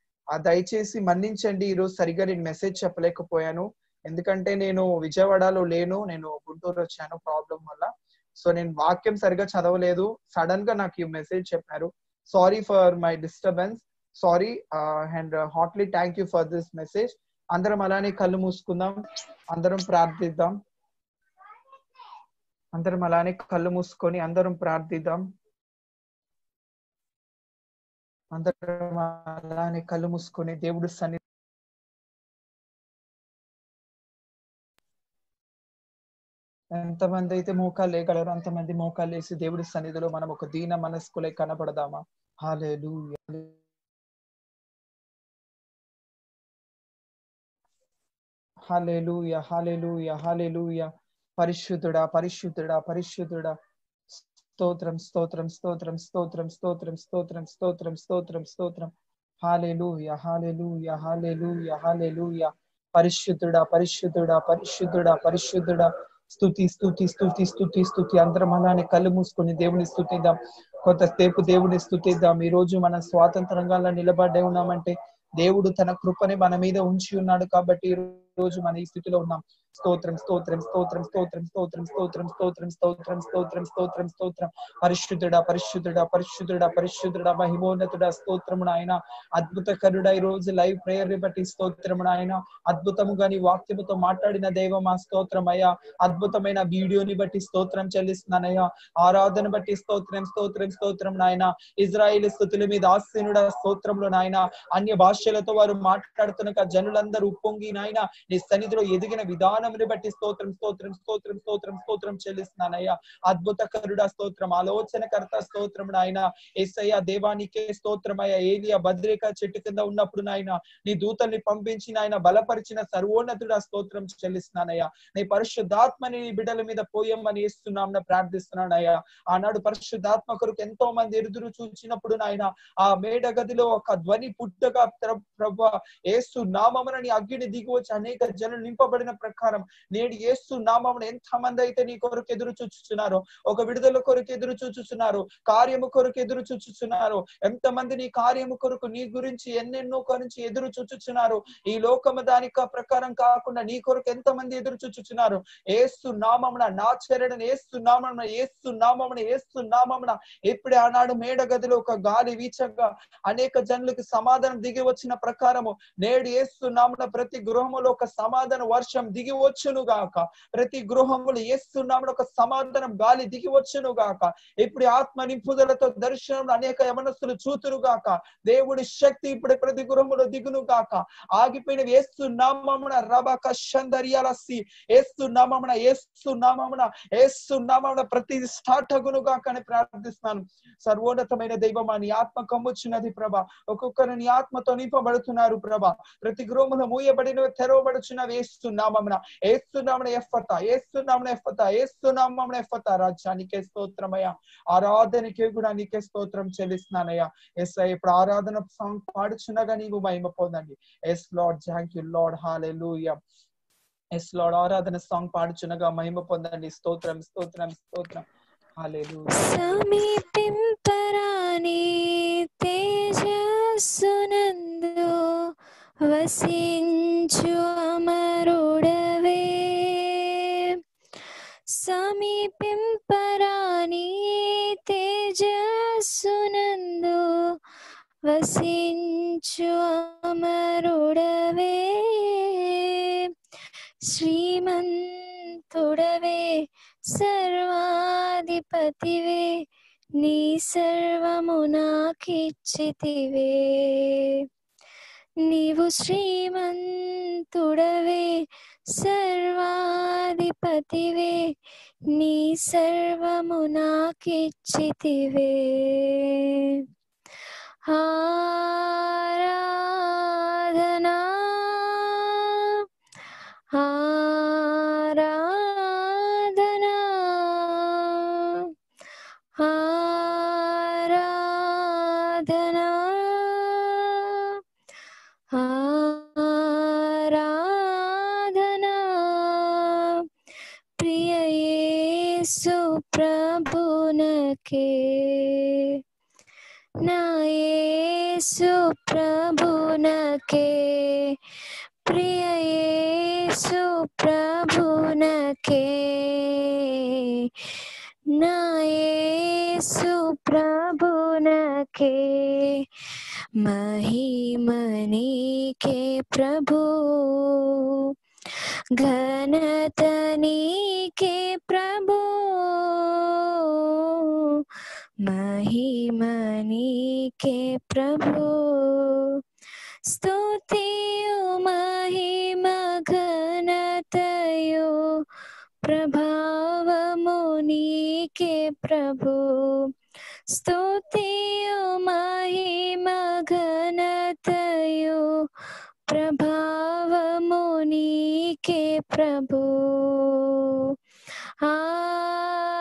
దయచేసి మన్నించండి, ఈరోజు సరిగా నేను మెసేజ్ చెప్పలేకపోయాను. ఎందుకంటే నేను విజయవాడలో లేను, నేను గుంటూరు వచ్చాను ప్రాబ్లం వల్ల. సో నేను వాక్యం సరిగా చదవలేదు. సడన్ గా నాకు ఈ మెసేజ్ చెప్పారు. Sorry for my disturbance, sorry and heartly thank you for this message. అందరం అలానే కళ్ళు మూసుకుందాం, అందరం ప్రార్థిద్దాం. అందరం అలానే కళ్ళు మూసుకొని అందరం ప్రార్థిద్దాం. అందరం అలానే కళ్ళు మూసుకొని దేవుడి సన్నిధి ఎంతమంది అయితే మోకాలు లేగలరో అంతమంది మోకాలు వేసి దేవుడి సన్నిధిలో మనం ఒక దీన మనస్కులై కనబడదామా? హల్లెలూయా, హల్లెలూయా, హల్లెలూయా, హల్లెలూయా. పరిశుద్ధుడా, పరిశుద్ధుడా, పరిశుద్ధుడా. స్తోత్రం, స్తోత్రం, స్తోత్రం, స్తోత్రం, స్తోత్రం, స్తోత్రం, స్తోత్రం, స్తోత్రం, స్తోత్రం. హల్లెలూయా, హల్లెలూయా, హల్లెలూయా, హల్లెలూయా. పరిశుద్ధుడా, పరిశుద్ధుడా, పరిశుద్ధుడా, పరిశుద్ధుడా. స్తుతి స్తుతి స్తుతి స్తుతి స్తుతి. అందరం అలానే కళ్ళు మూసుకొని దేవుని స్తుతిద్దాం. కొంతసేపు దేవుని స్తుతిద్దాం. ఈ రోజు మనం స్వాతంత్రంగా నిలబడే ఉన్నామంటే దేవుడు తన కృపని మన మీద ఉంచి ఉన్నాడు కాబట్టి ఈ రోజు మన ఈ స్థితిలో ఉన్నాం. స్తోత్రం స్తోత్రం స్తోత్రం స్తోత్రం స్తోత్రం స్తోత్రం స్తోత్రం స్తోత్రం స్తోత్రం స్తోత్రం స్తోత్రం. పరిశుద్ధుడా పరిశుద్ధుడా పరిశుద్ధుడా పరిశుద్ధుడా మహిమోన్నతుడా స్తోత్రమున ఆయన. అద్భుతకరుడా ఈ రోజు లైవ్ ప్రేయర్ ని బట్టి స్తోత్రమున ఆయన. అద్భుతముగా నీ వాక్యముతో మాట్లాడిన దైవం ఆ స్తోత్రం అయ్యా. అద్భుతమైన వీడియోని బట్టి స్తోత్రం చెల్లిస్తున్నానయ్యా. ఆరాధన బట్టి స్తోత్రం స్తోత్రం స్తోత్రం నాయన. ఇజ్రాయేల్ స్తుతుల మీద ఆసీనుడా స్తోత్రంలో నాయన. అన్య భాషలతో వారు మాట్లాడుతున్న జనులందరూ ఉప్పొంగి నాయన నీ సన్నిధిలో ఎదిగిన విధానముని బట్టి స్తోత్రం స్తోత్రం స్తోత్రం స్తోత్రం స్తోత్రం చెల్లిస్తున్నానయ్యా. అద్భుతకరుడా స్తోత్రం, ఆలోచనకర్త స్తోత్రం నాయన. యేసయ్య దేవానికే స్తోత్రమయ్యా. ఏలియా భద్రేక చెట్టు కింద ఉన్నప్పుడు నాయన నీ దూతల్ని పంపించి నాయన బలపరిచిన సర్వోన్నతుడా స్తోత్రం చెల్లిస్తున్నానయ్యా. నీ పరిశుద్ధాత్మని నీ బిడ్డల మీద పోయమ్మని ఇస్తున్నాం ప్రార్థిస్తున్నానయ్యా. ఆనాడు పరిశుద్ధాత్మ కొరకు ఎంతో మంది ఎదురు చూచినప్పుడు నాయన ఆ మేడ గదిలో ఒక ధ్వని పుట్టగా ప్రభా యేసు నామమున నీ అగ్ని దిగి వచ్చి అనేక జనులు నింపబడిన ప్రకారం నేడు యేసు నామమున ఎంత మంది అయితే నీ కొరకు ఎదురు చూచుచున్నారో, ఒక విడుదల కొరకు ఎదురు చూచుచున్నారు, కార్యము కొరకు ఎదురు చూచుచున్నారు. ఎంతమంది నీ కార్యము కొరకు నీ గురించి ఎన్నెన్నో గురించి ఎదురు చూచుచున్నారు. ఈ లోకము దానిక ప్రకారం కాకుండా నీ కొరకు ఎంతమంది ఎదురు చూచుచున్నారు. యేసు నామమున నా చరణను యేసు నామమున యేసు నామమున యేసు నామమున ఇప్పుడే ఆనాడు మేడ గదిలో ఒక గాలి వీచగా అనేక జనులకు సమాధానం దిగి వచ్చిన ప్రకారము నేడు యేసు నామమున ప్రతి గృహములో ఒక సమాధాన వర్షం దిగి వచ్చును గాక. ప్రతి గృహములు యేసు నామమున ఒక సమాధానం గాలి దిగి వచ్చును గాక. ఇప్పుడు ఆత్మ నింపుదలతో దర్శనం అనేక యవనస్తులు చూతురు గాక. దేవుడి శక్తి ఇప్పుడు ప్రతి గృహములో దిగును గాక. ఆగిపోయిన యేసు నామమున రబక షందరియాలసి యేసు నామమున యేసు నామమున యేసు నామమున ప్రతి స్టార్ట్ అగును గాక అని ప్రార్థిస్తున్నాను. సర్వోన్నతమైన దైవమా నీ ఆత్మ కమ్ముచున్నది ప్రభా. ఒక్కొక్కరు నీ ఆత్మతో నింపబడుతున్నారు ప్రభా. ప్రతి గృహములో మూయబడిన తెరవబడుచున్న యేసు నామమున యేసు నామమున ఎఫ్ఫతా యేసు నామమున ఎఫ్ఫతా యేసు నామమున ఎఫ్ఫతా. రాజ్యానికే స్తోత్రమయ్యా. ఆరాధనకే కూడా నీకే స్తోత్రం చెల్లిస్తున్నానయ్యా. యేసయ్యా ఇప్పుడు ఆరాధన సాంగ్ పాడుచున్నగా నీవు మహిమ పొందండి. Yes Lord, thank you Lord, hallelujah. Yes Lord, ఆరాధన సాంగ్ పాడుచున్నగా మహిమ పొందండి. స్తోత్రం స్తోత్రం స్తోత్రం. హల్లెలూయా. సమీపింపరాని తేజస్సునందు వసించు అమరుడవే, సమీపింపరాని తేజస్సునందు వసించు అమరుడవే, శ్రీమంతుడవే సర్వాధిపతివే, నీ సర్వము నాకిచ్చితివే. నీవు శ్రీమంతుడవే సర్వాధిపతివే, నీ సర్వము నాకిచ్చితివే. ఆరాధనా ఆరాధనా ఆరాధనా ఆరాధనా. ప్రియ యేసు ప్రభునకే, నా యేసు ప్రభునకే, ప్రియ యేసు ప్రభునకే, నా యేసు ప్రభునకే. మహిమ నీకే ప్రభు, ఘనత నీకే ప్రభు, మహిమ నీకే ప్రభు. స్తుతియు మహిమ ఘనతయు ప్రభావము నీకే ప్రభు. స్తుతియు మహిమ ఘనతయు ప్రభావము నీకే ప్రభు.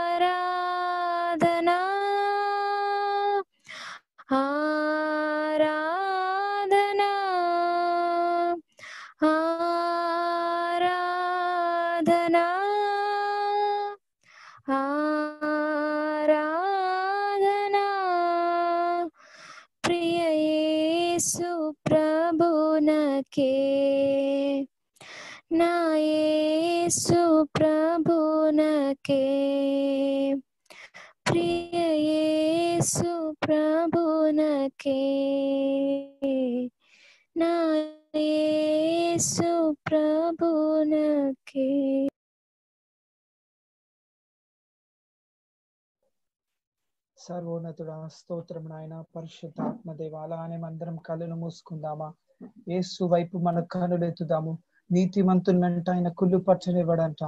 ఆరాధనా ఆరాధనా ఆరాధనా నా యేసు ప్రభునకే, ప్రియ యేసు ప్రభునకే, నా యేసు ప్రభునకే. సర్వోన్నతుడా స్తోత్రం నాయన. పరిశుద్ధాత్మ దేవ, అలానే అందరం కళ్ళను మూసుకుందామా? యేసు వైపు మన కనులు ఎత్తుదాము. నీతిమంతులంట ఆయన కుళ్ళు పట్టనివ్వడంట.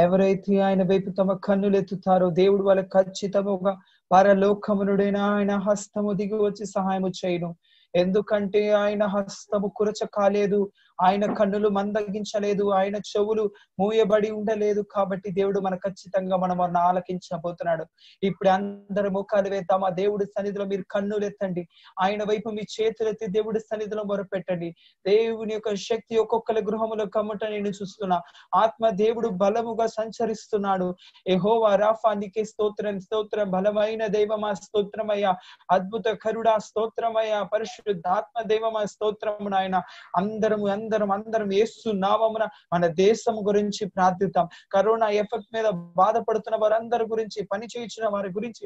ఎవరైతే ఆయన వైపు తమ కన్నులు ఎత్తుతారో దేవుడు వాళ్ళ ఖచ్చితంగా పరలోకమునుడైన ఆయన హస్తము దిగి వచ్చి సహాయము చేయను. ఎందుకంటే ఆయన హస్తము కురచ కాలేదు, ఆయన కన్నులు మందగించలేదు, ఆయన చెవులు మూయబడి ఉండలేదు. కాబట్టి దేవుడు మన ఖచ్చితంగా మనం ఆలకించబోతున్నాడు. ఇప్పుడు అందరి ముఖాలు వేద్దాం. ఆ దేవుడి సన్నిధిలో మీరు కన్నులు ఎత్తండి, ఆయన వైపు మీ చేతులు ఎత్తి దేవుడి సన్నిధిలో మొరపెట్టండి. దేవుని యొక్క శక్తి ఒక్కొక్కరి గృహములో కమ్మట నేను చూస్తున్నా. ఆత్మ దేవుడు బలముగా సంచరిస్తున్నాడు. యెహోవా రాఫా నీకే స్తోత్రం, స్తోత్రం. బలమైన దైవమా స్తోత్రమయ్యా, అద్భుత కరుడా స్తోత్రమయ్యా, పరిశుద్ధాత్మ దైవమా స్తోత్రము నాయన. అందరం యేసు నామమున మన దేశం గురించి ప్రార్థిద్దాం. కరోనా ఎఫెక్ట్ మీద బాధపడుతున్న వారందరి గురించి, పని చేయించిన వారి గురించి,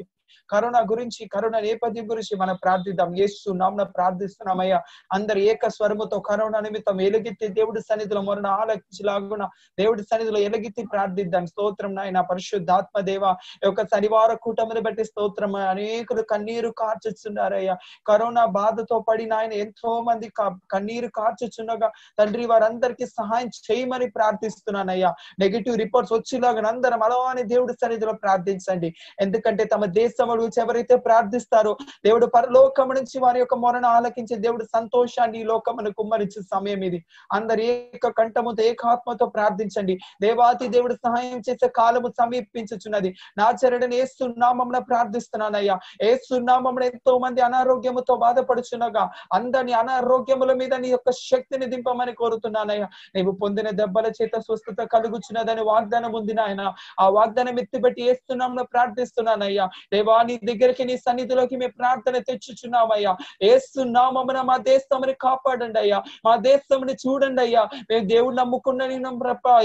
కరోనా గురించి, కరోనా నేపథ్యం గురించి మనం ప్రార్థిద్దాం. యేసు నామమున ప్రార్థిస్తున్నామయ్యా. అందరు ఏక స్వరముతో కరోనా నిమిత్తం ఎలుగెత్తి దేవుడి సన్నిధిలో మొరణ ఆలకించలాగున దేవుడి సన్నిధిలో ఎలుగెత్తి ప్రార్థిద్దాం. స్తోత్రం నాయన. పరిశుద్ధాత్మ దేవ, యొక్క శనివార కూటమిని బట్టి స్తోత్రం. అనేకులు కన్నీరు కార్చుచున్నారయ్యా. కరోనా బాధతో పడిన ఆయన ఎంతో మంది కన్నీరు కార్చుచున్నగా తండ్రి వారందరికీ సహాయం చేయమని ప్రార్థిస్తున్నానయ్యా. నెగిటివ్ రిపోర్ట్స్ వచ్చేలాగా అందరం అలానే దేవుడి సన్నిధిలో ప్రార్థించండి. ఎందుకంటే తమ దేశం గురించి ఎవరైతే ప్రార్థిస్తారో దేవుడు పరలోకము నుంచి వారి యొక్క మొరను ఆలకించి దేవుడు సంతోషాన్ని ఈ లోకమును కుమ్మరించే సమయం ఇది. అందరు ఏక కంఠముతో ఏకాత్మతో ప్రార్థించండి. దేవాతి దేవుడు సహాయం చేసే కాలము సమీపించుచున్నది. నాజరేయుడైన యేసు నామమున ప్రార్థిస్తున్నానయ్యా. యేసు నామమున ఎంతో మంది అనారోగ్యముతో బాధపడుచున్నగా అందరిని అనారోగ్యముల మీద నీ యొక్క శక్తిని దింపమని కోరుతున్నానయ్యా. నీవు పొందిన దెబ్బల చేత స్వస్థత కలుగుచున్నదని వాగ్దానం ఉంది నాయన. ఆ వాగ్దానం ఎత్తిబట్టి యేసు నామమున ప్రార్థిస్తున్నానయ్యా. దేవా నీ దగ్గరికి, నీ సన్నిధిలోకి మేము ప్రార్థన తెచ్చుచున్నామయ్యా. యేసు నామమున మా దేశముని కాపాడండి అయ్యా. మా దేశముని చూడండి అయ్యా. మేము దేవుడు నమ్ముకున్న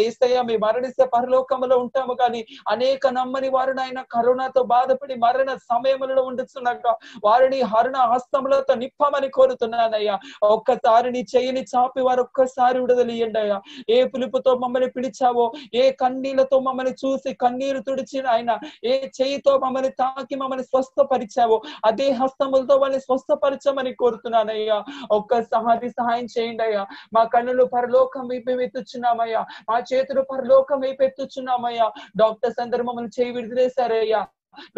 యేసయ్యా, మేము మరణిస్తే పరలోకములో ఉంటాము కానీ అనేక నమ్మని వారు నాయన కరోనాతో బాధపడి మరణ సమయములలో ఉండుచున్నాక వారిని హరణ హస్తములతో నిప్పమని కోరుతున్నానయ్యా. ఒక్కసారి నీ చెయ్యిని చాపి వారు ఒక్కసారి విడుదలియండి అయ్యా. ఏ పిలుపుతో మమ్మల్ని పిలిచావో, ఏ కన్నీళ్లతో మమ్మల్ని చూసి కన్నీరు తుడిచిన ఆయన, ఏ చెయ్యితో మమ్మల్ని తాకి మమ్మల్ని స్వస్థపరిచావో అదే హస్తములతో వాళ్ళని స్వస్థపరచమని కోరుతున్నానయ్యా. ఒక్కసారి సహాయం చేయండి అయ్యా. మా కన్నులు పరలోకం వైపు ఎత్తుచున్నామయ్యా. మా చేతులు పరలోకం వైపు ఎత్తుచున్నామయ్యా. డాక్టర్స్ అందరూ మమ్మల్ని చేయి విడుదలేశారయ్యా.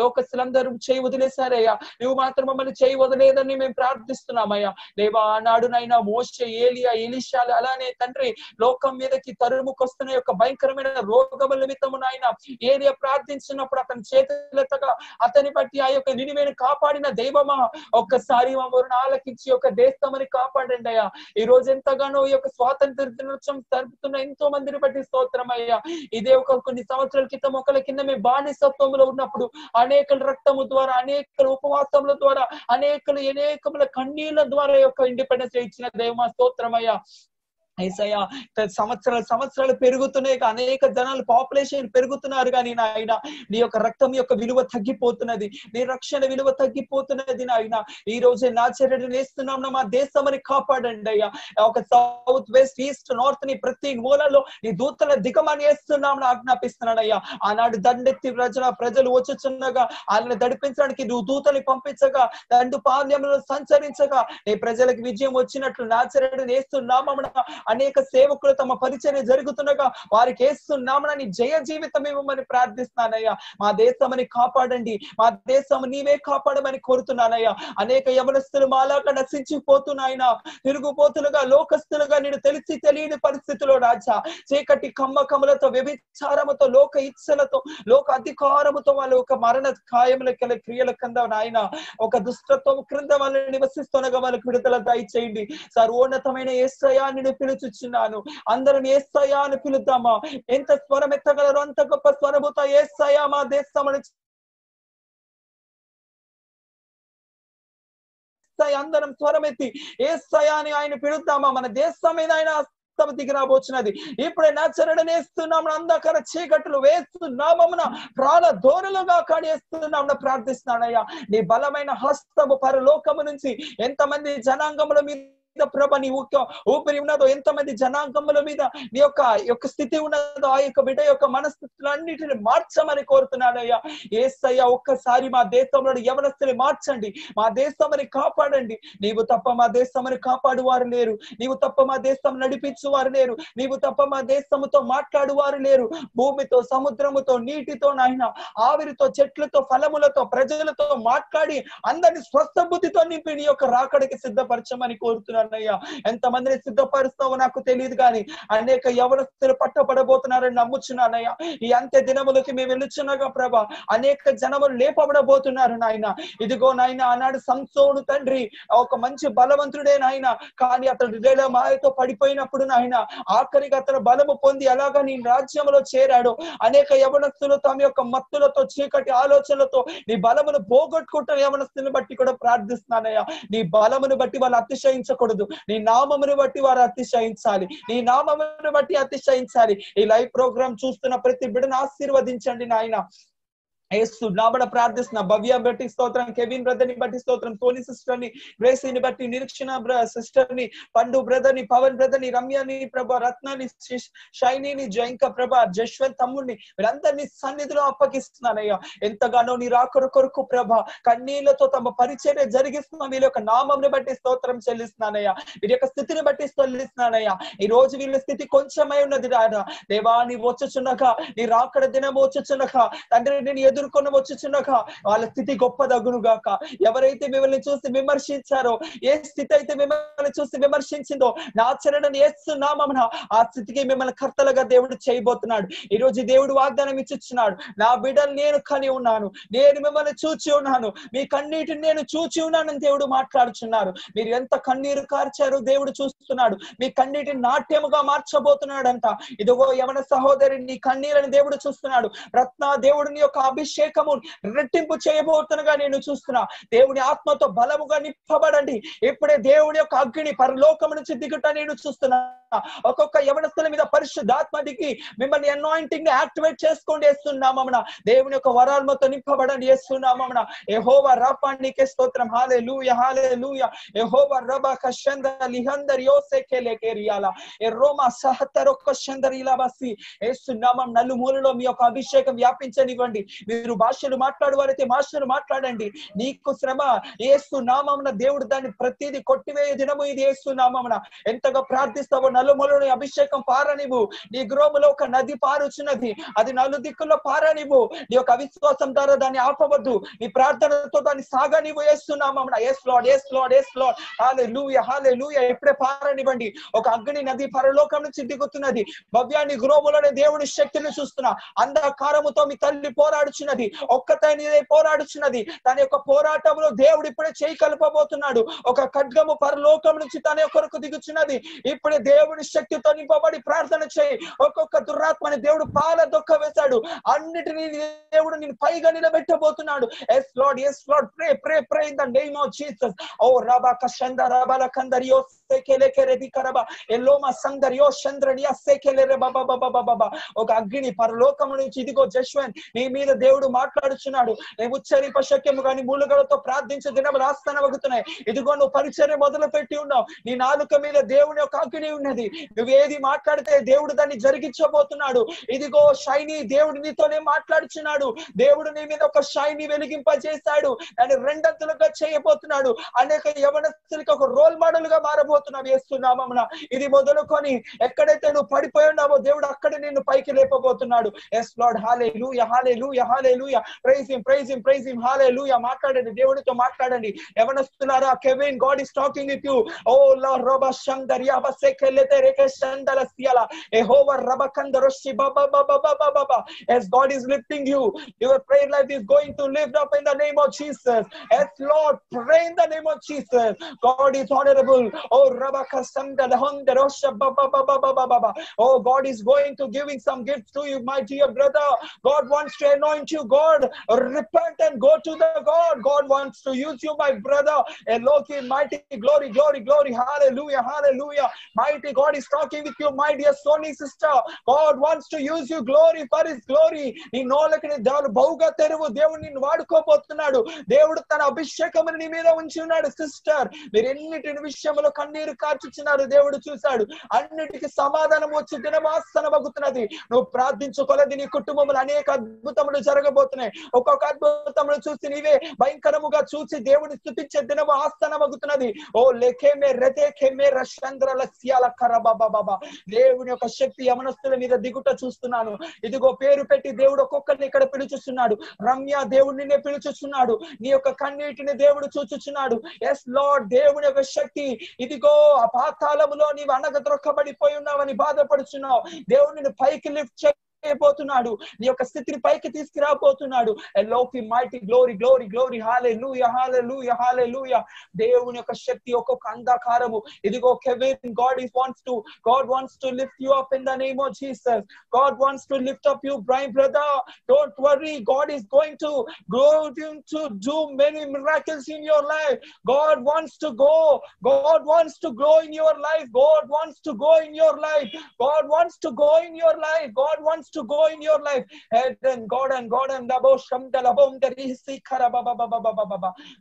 లోకస్తులందరూ చేయి వదిలేశారయ్యా. నువ్వు మాత్రం మమ్మల్ని చేయి వదిలేదని మేము ప్రార్థిస్తున్నామయ్యా. దేవా ఆనాడునైనా మోషే, ఏలియా, ఎలీషాలు అలానే తండ్రి లోకం మీదకి తరుముకొస్తున్న యొక్క భయంకరమైన రోగముల నిమిత్తము నాయన ఏలియా ప్రార్థించినప్పుడు అతని చేతులెత్తగా అతని బట్టి ఆ యొక్క నినివేని కాపాడిన దైవమా, ఒక్కసారి మా మొరను ఆలకించి యొక్క దేశమని కాపాడండి అయ్యా. ఈ రోజు ఎంతగానో ఈ యొక్క స్వాతంత్ర దినోత్సవం జరుపుతున్న ఎంతో మందిని బట్టి స్తోత్రం అయ్యా. ఇదే ఒక కొన్ని సంవత్సరాల క్రితం ఒకళ్ళ కింద మేము బానిసత్వంలో ఉన్నప్పుడు అనేక రక్తము ద్వారా, అనేక ఉపవాసముల ద్వారా, అనేకముల కన్నీళ్ల ద్వారా యొక్క ఇండిపెండెన్స్ ఇచ్చిన దైవమా స్తోత్రమయ్యా. ఐసయ్యా సంవత్సరాలు పెరుగుతున్నాయి, అనేక జనాలు పాపులేషన్ పెరుగుతున్నారు కానీ నాయన నీ యొక్క రక్తం యొక్క విలువ తగ్గిపోతున్నది, నీ రక్షణ విలువ తగ్గిపోతున్నది నాయన. ఈ రోజే నాజరేయుడైన యేసునామమున మా దేశమని కాపాడండి అయ్యా. ఒక సౌత్ వెస్ట్ ఈస్ట్ నార్త్ ని ప్రతి మూలలో నీ దూతల దిగమని యేసునామమున ఆజ్ఞాపిస్తున్నానయ్యా. ఆనాడు దండెత్తి ప్రజలు వచ్చుచున్నగా వాళ్ళని దడిపించడానికి నువ్వు దూతని పంపించగా దండు పాద్యములను సంచరించగా నీ ప్రజలకు విజయం వచ్చినట్లు నాజరేయుడైన యేసునామమున అనేక సేవకులు తమ పరిచర్య జరుగుతుండగా వారికి యేసునామమున జయ జీవితం ఇవ్వమని ప్రార్థిస్తున్నానయ్యా. మా దేశమని కాపాడండి, మా దేశం నీవే కాపాడమని కోరుతున్నానయ్యా. అనేక యవనస్తులు మాలాగా నశించిపోతున్నాయినా, తిరుగుపోతులుగా లోకస్తులుగా నేను తెలిసి తెలియని పరిస్థితిలో రాజా చీకటి కమ్మకములతో, వ్యభిచారముతో, లోక ఇచ్చలతో, లోక అధికారముతో వాళ్ళు ఒక మరణ ఖాయముల క్రియల కింద నాయన ఒక దుష్టత్వం క్రింద వాళ్ళు నివసిస్తుండగా వాళ్ళకి విడుదల దయచేయండి. సర్వోన్నతమైన యేసయ్యా నిన్ను పిలుచుచున్నాను. అందరం యేసయ్యా అని పిలుద్దామా? ఎంత స్వరం ఎత్తగలరు అంత గొప్ప స్వరముతో యేసయ్యా మా దేశమని యేసయ్య అందరం స్వరమెత్తి యేసయ్య అని ఆయన పిలుద్దామా. మన దేశం మీద ఆయన దిగి రాబోచున్నది. ఇప్పుడే నచ్చరడనేస్తున్నాం, అంధకార చీకట్లు వేస్తున్నామన ప్రాణ ధోరణులుగా కాడేస్తున్నాం ప్రార్థిస్తున్నానయ్యా. నీ బలమైన హస్తము పరలోకము నుంచి ఎంతమంది జనాంగముల మీద ప్రభ నీ ఊపిరి ఉన్నదో, ఎంతమంది జనాంగముల మీద నీ యొక్క స్థితి ఉన్నదో ఆ యొక్క బిడ్డ యొక్క మనస్థితులన్నిటిని మార్చమని కోరుతున్నానయ్యా. యేసయ్య ఒక్కసారి మా దేశంలో యవనస్తుని మార్చండి, మా దేశంని కాపాడండి. నీవు తప్ప మా దేశంని కాపాడువారు లేరు, నీవు తప్ప మా దేశం నడిపించువారు లేరు, నీవు తప్ప మా దేశముతో మాట్లాడువారు లేరు. భూమితో, సముద్రముతో, నీటితో, నాయన ఆవిరితో, చెట్లతో, ఫలములతో, ప్రజలతో మాట్లాడి అందరిని స్వస్థ బుద్ధితో నింపి నీ యొక్క రాకడికి సిద్ధపరచమని కోరుతున్నాను. ఎంతమందిని సిద్ధపరుస్తావో నాకు తెలియదు కానీ అనేక యవనస్తులు పట్టబడబోతున్నారని నమ్ముచున్నానయ్యా. ఈ అంత్య దినములకి మేము వెళ్ళుచున్నాగా ప్రభా, అనేక జనములు లేపబడబోతున్నారు నాయన. ఇదిగో నాయన, ఆనాడు సంసోను తండ్రి ఒక మంచి బలవంతుడే నాయన, కానీ అతడు మాయతో పడిపోయినప్పుడు నాయన ఆఖరికి అతను బలము పొంది అలాగా నీ రాజ్యంలో చేరాడు. అనేక యవనస్తులు తమ యొక్క మత్తులతో, చీకటి ఆలోచనలతో నీ బలమును పోగొట్టుకుంటున్న యవనస్తులను బట్టి కూడా ప్రార్థిస్తున్నానయ్యా. నీ బలమును బట్టి వాళ్ళు అతిశయించకూడదు, నీ నామమును బట్టి వారు అతిశయించాలి, నీ నామమును బట్టి అతిశయించాలి. ఈ లైవ్ ప్రోగ్రామ్ చూస్తున్న ప్రతి బిడ్డను ఆశీర్వదించండి నాయన. యేసు నామమున ప్రార్థిస్తున్నా. భవ్య బట్టి స్తోత్రం, కెవిన్ బ్రదర్ ని బట్టి స్తోత్రం, టోనీ సిస్టర్ ని, గ్రేసీని బట్టి, నిరీక్షణ సిస్టర్ ని, పండు బ్రదర్ ని, పవన్ బ్రదర్ ని, రమ్యని ప్రభా, రత్నాని, షైనీని, జయంక ప్రభా, జశ్వంత్ తమ్ముడిని వీరందరినీ సన్నిధిలో అప్పగిస్తున్నానయ్యా. ఎంతగానో నీ రాకడ కొరకు ప్రభా కన్నీళ్లతో తమ పరిచర్య జరిగిస్తున్నా వీళ్ళ యొక్క నామంని బట్టి స్తోత్రం చెల్లిస్తున్నానయ్యా. వీరి యొక్క స్థితిని బట్టి చెల్లిస్తున్నానయ్యా. ఈ రోజు వీళ్ళ స్థితి కొంచెమై ఉన్నది రాదా దేవా, నీ వచ్చుచున్నగా, నీ రాకడ దినం వచ్చుచున్నగా తండ్రి, నేను ఎదుర్కొని వచ్చుచున్నగా వాళ్ళ స్థితి గొప్పదగును గాక. ఎవరైతే మిమ్మల్ని చూసి విమర్శించారో, ఏ స్థితి అయితే మిమ్మల్ని చూసి విమర్శించిందో నా ఆచరణను చేస్తున్నామన ఆ స్థితికి మిమ్మల్ని కర్తలుగా దేవుడు చేయబోతున్నాడు. ఈ రోజు దేవుడు వాగ్దానం ఇచ్చుచున్నాడు, నా బిడ్డలు నేను కని ఉన్నాను, నేను మిమ్మల్ని చూచి ఉన్నాను, మీ కన్నీటిని నేను చూచి ఉన్నానని దేవుడు మాట్లాడుచున్నారు. మీరు ఎంత కన్నీరు కార్చారో దేవుడు చూస్తున్నాడు, మీ కన్నీటిని నాట్యముగా మార్చబోతున్నాడంట. ఇదిగో యవన సహోదరి, నీ కన్నీరని దేవుడు చూస్తున్నాడు. రత్న దేవుడిని యొక్క అభిషేకము రెట్టింపు చేయబోతున్నగా నేను చూస్తున్నా. దేవుని ఆత్మతో బలముగా నింపబడండి. ఇప్పుడే దేవుని యొక్క అగ్ని పరలోకము నుంచి దిగుట నేను చూస్తున్నా. ఒక్కొక్క యవనస్తుల మీద పరిశుద్ధాత్మ దిగి మిమ్మల్ని అనాయింటింగ్ ని యాక్టివేట్ చేసుకోండి వేస్తున్నామన. దేవుని యొక్క వరాలతో నింపబడండి వేస్తున్నామన. యెహోవా రాఫా నీకే స్తోత్రం. హల్లెలూయా, హల్లెలూయా. యెహోవా రబా కషంద లిహందర్ యోసెకెలే కెరియాలా ఏ రోమా సహతరొక షందరిలాబసి వేస్తున్నామం. నలుమూలలో మీ యొక్క అభిషేకం వ్యాపించనివ్వండి. మీరు భాషలు మాట్లాడువారైతే భాషలు మాట్లాడండి. నీకు శ్రమ యేసు నామమున దేవుడు దాన్ని ప్రతిదీ కొట్టివేయ దినము ఇది యేసు నామమున. ఎంతగా ప్రార్థిస్తావో నలుమూలలో అభిషేకం పారనివ్వు. నీ గృహములో ఒక నది పారుచున్నది, అది నలు దిక్కుల్లో పారనివ్వు. నీ యొక్క అవిశ్వాసం ద్వారా దాన్ని ఆపవద్దు, నీ ప్రార్థనతో దాన్ని సాగనివ్వు యేసు నామమున. Yes Lord, yes Lord, yes Lord. హల్లెలూయా, హల్లెలూయా. ఇప్పుడే పారనివ్వండి. ఒక అగ్ని నది పరలోకం నుంచి దిగుతున్నది. భవ్యాన్ని గృహములోనే దేవుని శక్తిని చూస్తున్నా. అంధకారముతో మీ తల్లి పోరాడుచున్నది, ఒక్కతైనదే పోరాడుచున్నది. తన యొక్క పోరాటంలో దేవుడు ఇప్పుడే చేయి కలపబోతున్నాడు. ఒక ఖడ్గము పరలోకం నుంచి తన కొరకు దిగుచున్నది. ఇప్పుడే దేవుని శక్తితో నింపబడి ప్రార్థన చేయి. ఒక్కొక్క దురాత్మని దేవుడు పాల దొక్క వేశాడు, అన్నిటినీ దేవుడు నేను పైగా నిలబెట్టబోతున్నాడు. Yes Lord, yes Lord. Pray pray pray in the name of Jesus. ఓ రబా కషంద రబల కందరియో సెకెలే కెరెది కరబా ఎల్లోమా సందరియో చంద్రనియా సెకెలే రే బాబా బాబా బాబా. ఒక అగ్ని పరలోకం నుంచి ఇదిగో జశ్వంత్ నీ మీద దేవుడు మాట్లాడుచున్నాడు. నేను ఉచ్చరింప శక్యము కానీ మూలుగలతో ప్రార్థించే దినములు ఆస్థానమగుతున్నాయి. ఇదిగో నువ్వు పరిచర్య మొదలు పెట్టి ఉన్నావు. నీ నాలుక మీద దేవుని యొక్క అగ్ని ఉన్నది. నువ్వు ఏది మాట్లాడితే దేవుడు దాన్ని జరిగించబోతున్నాడు. ఇదిగో షైనీ, దేవుడు నీతోనే మాట్లాడుచున్నాడు. దేవుడు నీ మీద ఒక షైనీ వెలిగింపజేశాడు, దాన్ని రెండంతలుగా చేయబోతున్నాడు. అనేక యవనస్తులకి ఒక రోల్ మోడల్ గా మారబోతున్నావు యేసునామమున. ఇది మొదలుకొని ఎక్కడైతే నువ్వు పడిపోయి ఉన్నావో దేవుడు అక్కడే నిన్ను పైకి లేపబోతున్నాడు. Yes Lord. హల్లెలూయా, హల్లెలూయా, హల్లెలూయా. Praise him, praise him, praise him. హల్లెలూయా. మాట్లాడండి, దేవునితో మాట్లాడండి. యవనస్తులారా, Kevin, God is talking with you. O Lord రబా షందరియా బసెకెలెతే రేకే షందలసియాలా యెహోవా రబా కందరోషి బాబా బాబా బాబా బాబా. As God is lifting you, your prayer life is going to lift up in the name of Jesus. As Lord, pray in the name of Jesus. God is honorable. Oh Oh, God is going to giving some gifts to you, my dear brother. God wants to anoint you. God, repent and go to the God. God wants to use you, my brother. Elohim, mighty, glory, glory, glory. Hallelujah, hallelujah. Mighty God is talking with you, my dear Sony sister. God wants to use you, glory for His glory. నీ నోళ్ళకి దేవుడు బహుగా తెరువు. దేవుడు నిన్ను వాడుకోబోతున్నాడు. దేవుడు తన అభిషేకమును నీ మీద ఉంచి ఉన్నాడు. సిస్టర్, మీరు ఎన్నిటిని విషయంలో కన్నీరు కార్చుచున్నారు దేవుడు చూశాడు. అన్నిటికీ సమాధానం వచ్చి దినమాసనమగుతున్నది. నువ్వు ప్రార్థించుకోలేదు, నీ కుటుంబంలో అనేక అద్భుతములు జరగబోతున్నాయి. ఒక్కొక్క అద్భుతములు చూసి నీవే భయంకరముగా చూసి దేవుని స్తుతించే దినము ఆస్థానమగుతున్నది. ఓ లేఖేమే రెతేఖేమే రషంద్రల సియాల కరబాబాబా. దేవుని యొక్క శక్తి యమనస్తుల మీద దిగుట చూస్తున్నాను. ఇదిగో పేరు పెట్టి దేవుడు ఒక్కొక్కరిని ఇక్కడ పిలుచుచున్నాడు. రమ్య, దేవుడు నిన్నే పిలుచుచున్నాడు. నీ యొక్క కన్నీటిని దేవుడు చూచుచున్నాడు. ఎస్ లార్డ్, దేవుని యొక్క శక్తి. ఇదిగో ఆ పాతాళములో నీవు అనగద్రొక్కబడిపోయి ఉన్నావని బాధపడుచున్నావు. దేవుడు నిన్ను పైకి లిఫ్ట్ చేయబోతున్నాడు. నీ యొక్క స్థితిని పైకి తీసుకురాబోతున్నాడు. ఎలోకి మైటీ, గ్లోరీ గ్లోరీ గ్లోరీ. హల్లెలూయా హల్లెలూయా హల్లెలూయా. దేవుని యొక్క శక్తి ఒక్కొక్క అంధకారము. ఇదిగో Kevin, God wants to lift you up in the name of Jesus. God wants to lift up you, Brian brother. Don't worry, God is going to do many miracles in your life. God wants to go. God wants to grow in your life. God wants to go in your life. God wants to go in your life. God wants to go in your life. And God and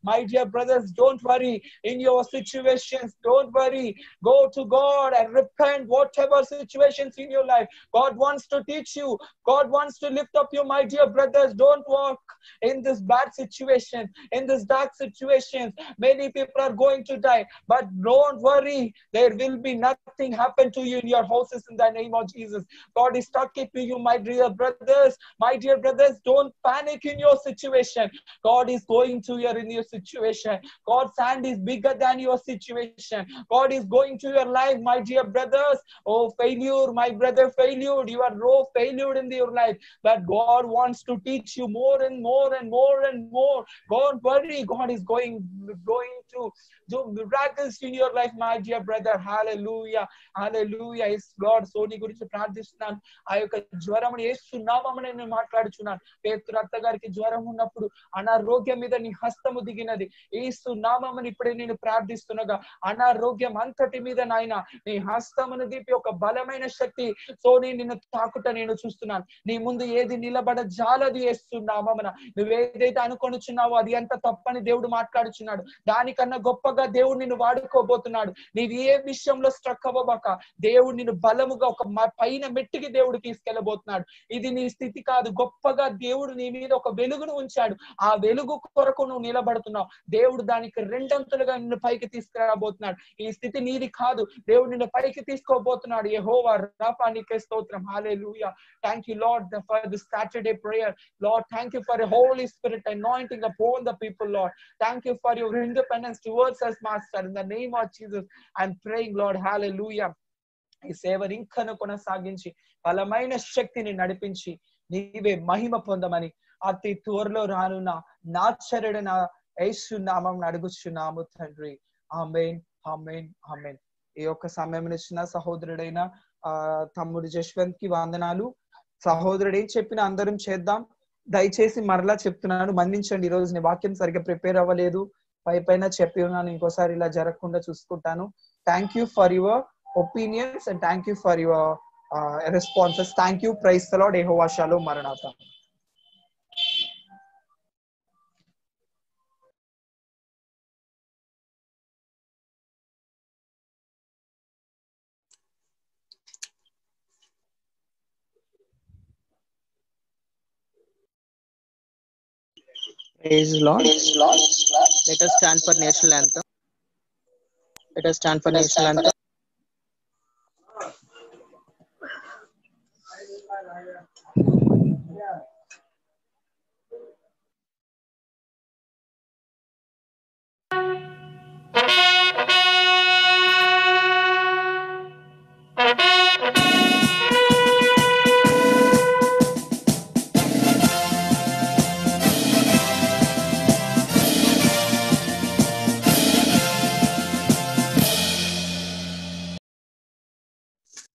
my dear brothers, don't worry in your situations. Don't worry. Go to God and repent whatever situations in your life. God wants to teach you. God wants to lift up you, my dear brothers. Don't walk in this bad situation, in this dark situations. Many people are going to die, but don't worry. There will be nothing happen to you in your houses in the name of Jesus. God is talking to you, my dear brothers. My dear brothers, don't panic in your situation. God is going to you in your situation. God's hand is bigger than your situation. God is going to your life, my dear brothers. Oh, failure, my brother, failure. You are failure in your life. But God wants to teach you more and more and more and more. Don't worry. God is going to do miracles in your life, my dear brother. Hallelujah. Hallelujah. Yes, Lord. Soni గురించి ప్రార్థిస్తున్నాను. ఆ యొక్క జ్వరముని యేసు నామమున నేను మాట్లాడుచున్నాను. పేతురు అత్త గారికి జ్వరం ఉన్నప్పుడు అనారోగ్యం మీద నీ హస్తము దిగినది. యేసు నామమున ఇప్పుడే నేను ప్రార్థిస్తున్నగా అనారోగ్యం అంతటి మీద నాయన నీ హస్తమును దిపి ఒక బలమైన శక్తి సోని నిన్ను తాకుట నేను చూస్తున్నాను. నీ ముందు ఏది నిలబడ జాలది యేసు నామమున. నువ్వేదైతే అనుకొనుచున్నావో అది ఎంత తప్పని దేవుడు మాట్లాడుచున్నాడు. దానికన్నా గొప్పగా దేవుడు నిన్ను వాడుకోబోతున్నాడు. నీవు ఏ విషయంలో స్ట్రక్ అవ్వబాక. దేవుడు నిన్ను బలముగా ఒక పైన మెట్టికి దేవుడు తీసుకెళ్లబోతున్నాడు. ఇది నీ స్థితి కాదు. గొప్పగా దేవుడు నీ మీద ఒక వెలుగును ఉంచాడు. ఆ వెలుగు కొరకు నువ్వు నిలబడుతున్నావు. దేవుడు దానికి రెండంతలుగా నిన్ను పైకి తీసుకురాబోతున్నాడు. ఈ స్థితి నీది కాదు. దేవుడు నిన్ను పైకి తీసుకోబోతున్నాడు. యెహోవా రాఫా, నీకే స్తోత్రం. హల్లెలూయా. Thank you, Lord, for this Saturday prayer. Lord, thank you for the Holy Spirit anointing upon the people, Lord. Thank you for your independence towards us, Master. In the name of Jesus, I'm praying, Lord. Hallelujah. ఈ సేవను ఇంకను కొనసాగించి బలమైన శక్తిని నడిపించి నీవే మహిమ పొందమని అతి త్వరలో రానున్న నాచరుడైన యేసు నామమున అడుగుచున్నాము తండ్రి. ఆమేన్ ఆమేన్ ఆమేన్. ఈ యొక్క సమయం ఇచ్చిన సహోదరుడైన తమ్ముడు జశ్వంత్ కి వందనాలు. సహోదరుడు ఏం చెప్పినా అందరం చేద్దాం. దయచేసి మరలా చెప్తున్నాను, మన్నించండి. ఈ రోజు నీ వాక్యం సరిగ్గా ప్రిపేర్ అవ్వలేదు, పైన చెప్పి ఉన్నాను. ఇంకోసారి ఇలా జరగకుండా చూసుకుంటాను. Thank you for your opinions and thank you for your responses. Thank you. Praise the Lord. Yehovah Shalom. Maranatha. Praise the Lord. Let us stand for national anthem.